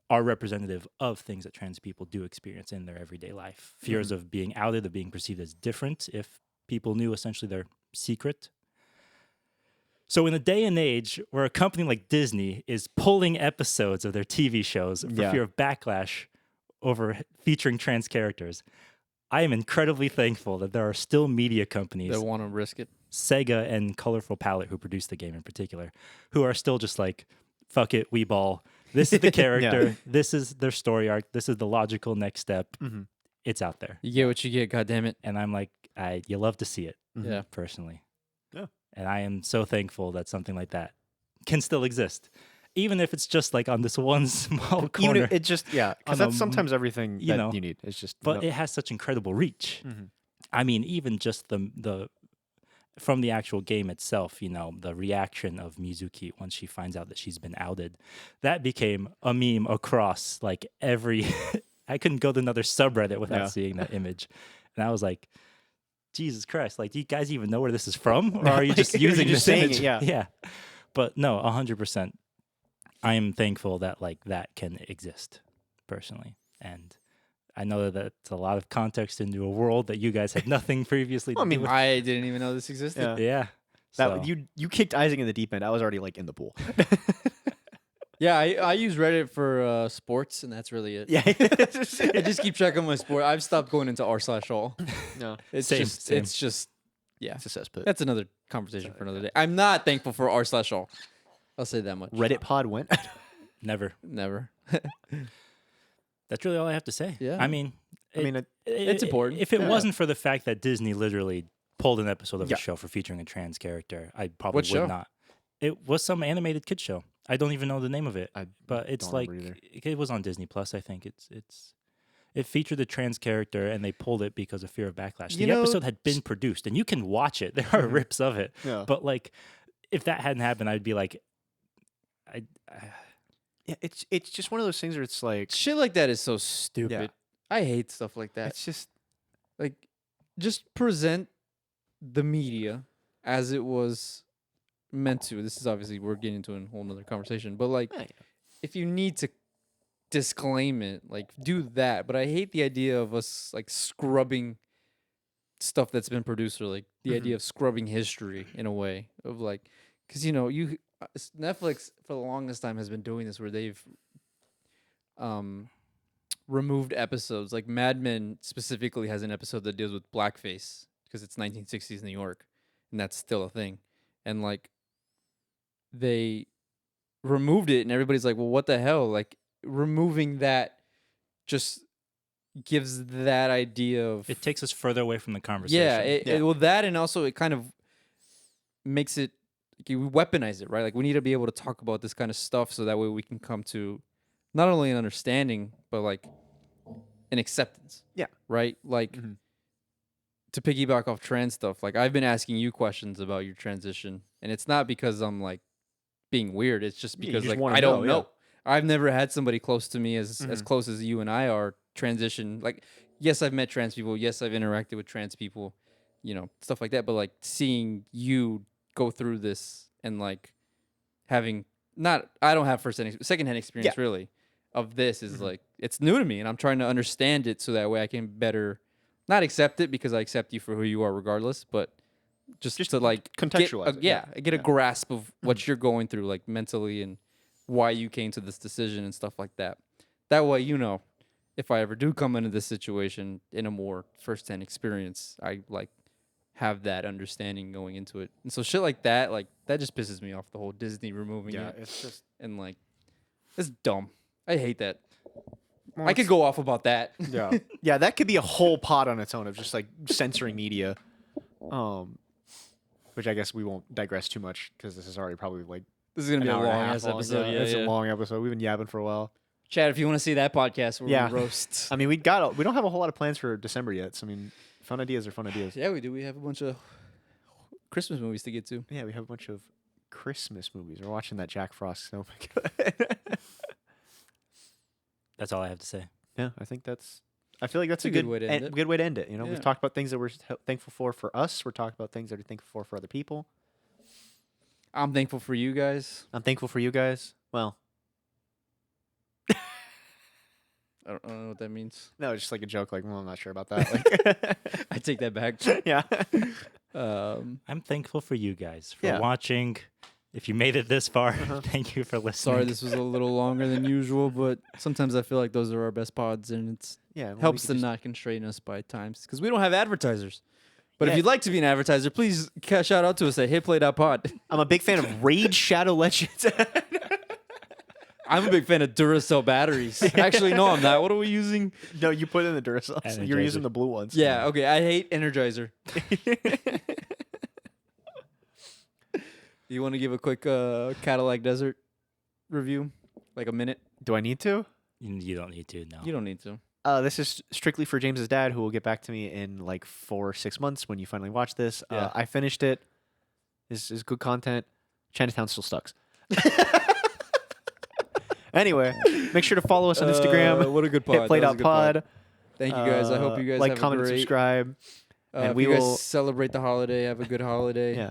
are representative of things that trans people do experience in their everyday life. Fears of being outed, of being perceived as different if people knew essentially their secret. So in a day and age where a company like Disney is pulling episodes of their TV shows for Yeah. fear of backlash over featuring trans characters, I am incredibly thankful that there are still media companies, They want to risk it. Sega and Colorful Palette, who produced the game in particular, who are still just like, fuck it, we ball. This is the character. This is their story arc. This is the logical next step. Mhm. It's out there. You get what you get. God damn it. And I'm like, you love to see it, Yeah. personally. Yeah. And I am so thankful that something like that can still exist. Even if it's just like on this one small Even corner. if it just on because a that's sometimes everything you that know, you need. It's just but it has such incredible reach. Mhm. I mean, even just the from the actual game itself, you know, the reaction of Mizuki once she finds out that she's been outed, that became a meme across like every. I couldn't go to another subreddit without Yeah. seeing that image, and I was like, Jesus Christ! Like, do you guys even know where this is from, or are you just Like, you're using just this saying image? it, yeah. yeah. But no, 100%. I am thankful that like that can exist, personally, and I know that that's a lot of context into a world that you guys had nothing previously to Well, I do mean, with. I didn't even know this existed. Yeah. Yeah. that So, you kicked Isaac in the deep end. I was already like in the pool. Yeah, I use Reddit for sports, and that's really it. Yeah. I just keep checking my sport. I've stopped going into r/all. No. It's Same, just, same. it's just, yeah. It's a cesspit. That's another conversation for another day. I'm not thankful for r/all. I'll say that much. Reddit pod went. never. Never. That's really all I have to say. Yeah. I mean, I mean, It's important. If it Yeah. wasn't for the fact that Disney literally pulled an episode of Yeah. a show for featuring a trans character, I probably What would show? not. It was some animated kid show. I don't even know the name of it, I but it's don't like remember either. it was on Disney Plus. I think it's it featured the trans character, and they pulled it because of fear of backlash. You The know, episode had been produced, and you can watch it. There are rips of it. Yeah. But like, if that hadn't happened, I'd be like, Yeah, it's just one of those things where it's like Shit like that is so stupid. I hate stuff like that. it's just Like, just present the media as it was meant to. This is obviously, we're getting into a whole nother conversation, but like, yeah. if you need to disclaim it, like, do that. But I hate the idea of us like scrubbing stuff that's been produced, or like the idea of scrubbing history in a way of like, because Netflix for the longest time has been doing this where they've removed episodes. Like Mad Men specifically has an episode that deals with blackface because it's 1960s New York, and that's still a thing. And like, they removed it, and everybody's like, well, what the hell? Like, removing that just gives that idea of it takes us further away from the conversation. yeah. Well, that, and also it kind of makes it, we weaponize it, right? Like, we need to be able to talk about this kind of stuff so that way we can come to not only an understanding but like an acceptance. Yeah. Right. Like, to piggyback off trans stuff, like, I've been asking you questions about your transition, and it's not because I'm like being weird. It's just Yeah, you because just like wanna I don't know, know. I've never had somebody close to me as close as you and I are transition. Like, yes, I've met trans people. Yes, I've interacted with trans people, stuff like that. But like, seeing you go through this and like having I don't have secondhand experience really of this is like, it's new to me, and I'm trying to understand it so that way I can better not accept it because I accept you for who you are regardless, but just to like contextualize it. get a grasp of what you're going through, like mentally, and why you came to this decision and stuff like that. That way, if I ever do come into this situation in a more firsthand experience, I like have that understanding going into it. And so shit like that just pisses me off, the whole Disney removing it. It's just And like, it's dumb. I hate that. well, I could go off about that. yeah, that could be a whole pod on its own of just like censoring media. Which I guess we won't digress too much because this is already probably like This is gonna be a an hour and long half ass long. episode. Yeah, It's a long episode. We've been yapping for a while. Chad, if you want to see that podcast where we roast. I mean, we don't have a whole lot of plans for December yet. So I mean, fun ideas are fun ideas. Yeah, we do. We have a bunch of Christmas movies to get to. Yeah, we have a bunch of Christmas movies. We're watching that Jack Frost Snow. That's all I have to say. Yeah, I feel like that's a good way to end it. good way to end it. Yeah. We've talked about things that we're thankful for us. We're talking about things that we're thankful for other people. I'm thankful for you guys. I'm thankful for you guys. Well, I don't know what that means. no, it's just like a joke. Like, well, I'm not sure about that. Like, I take that back. yeah. I'm thankful for you guys for Yeah. watching. If you made it this far, thank you for listening. Sorry, this was a little longer than usual, but sometimes I feel like those are our best pods, and it Yeah. well, helps we to could not constrain us by times because we don't have advertisers. But Yeah. if you'd like to be an advertiser, please shout out to us at hitplay.pod. I'm a big fan of Raid Shadow Legends. I'm a big fan of Duracell batteries. Actually, no, I'm not. What are we using? No, you put in the Duracell. You're Energizer. using the blue ones. Yeah, okay. I hate Energizer. You want to give a quick Cadillac Desert review? Like a minute? Do I need to? You don't need to, no. You don't need to. This is strictly for James's dad, who will get back to me in like 4 or 6 months when you finally watch this. Yeah. I finished it. This is good content. Chinatown still sucks. Anyway, make sure to follow us on Instagram. What a good pod. That was a good Hitplay.pod. pod. Thank you guys. I hope you guys like, have comment, a great. and subscribe. And if we you guys will- celebrate the holiday. Have a good holiday. Yeah.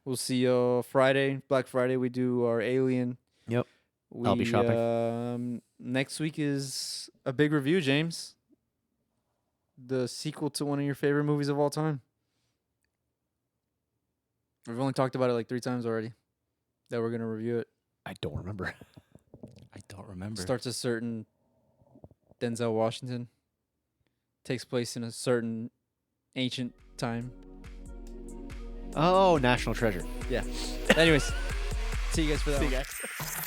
We'll see you Friday, Black Friday. We do our Alien. Yep. I'll be shopping. Next week is a big review, James. The sequel to one of your favorite movies of all time. We've only talked about it like 3 times already. That we're gonna review it. I don't remember. I don't remember. Starts a certain Denzel Washington. Takes place in a certain ancient time. Oh, National Treasure. Yeah. Anyways, see you guys for that. See one. you guys.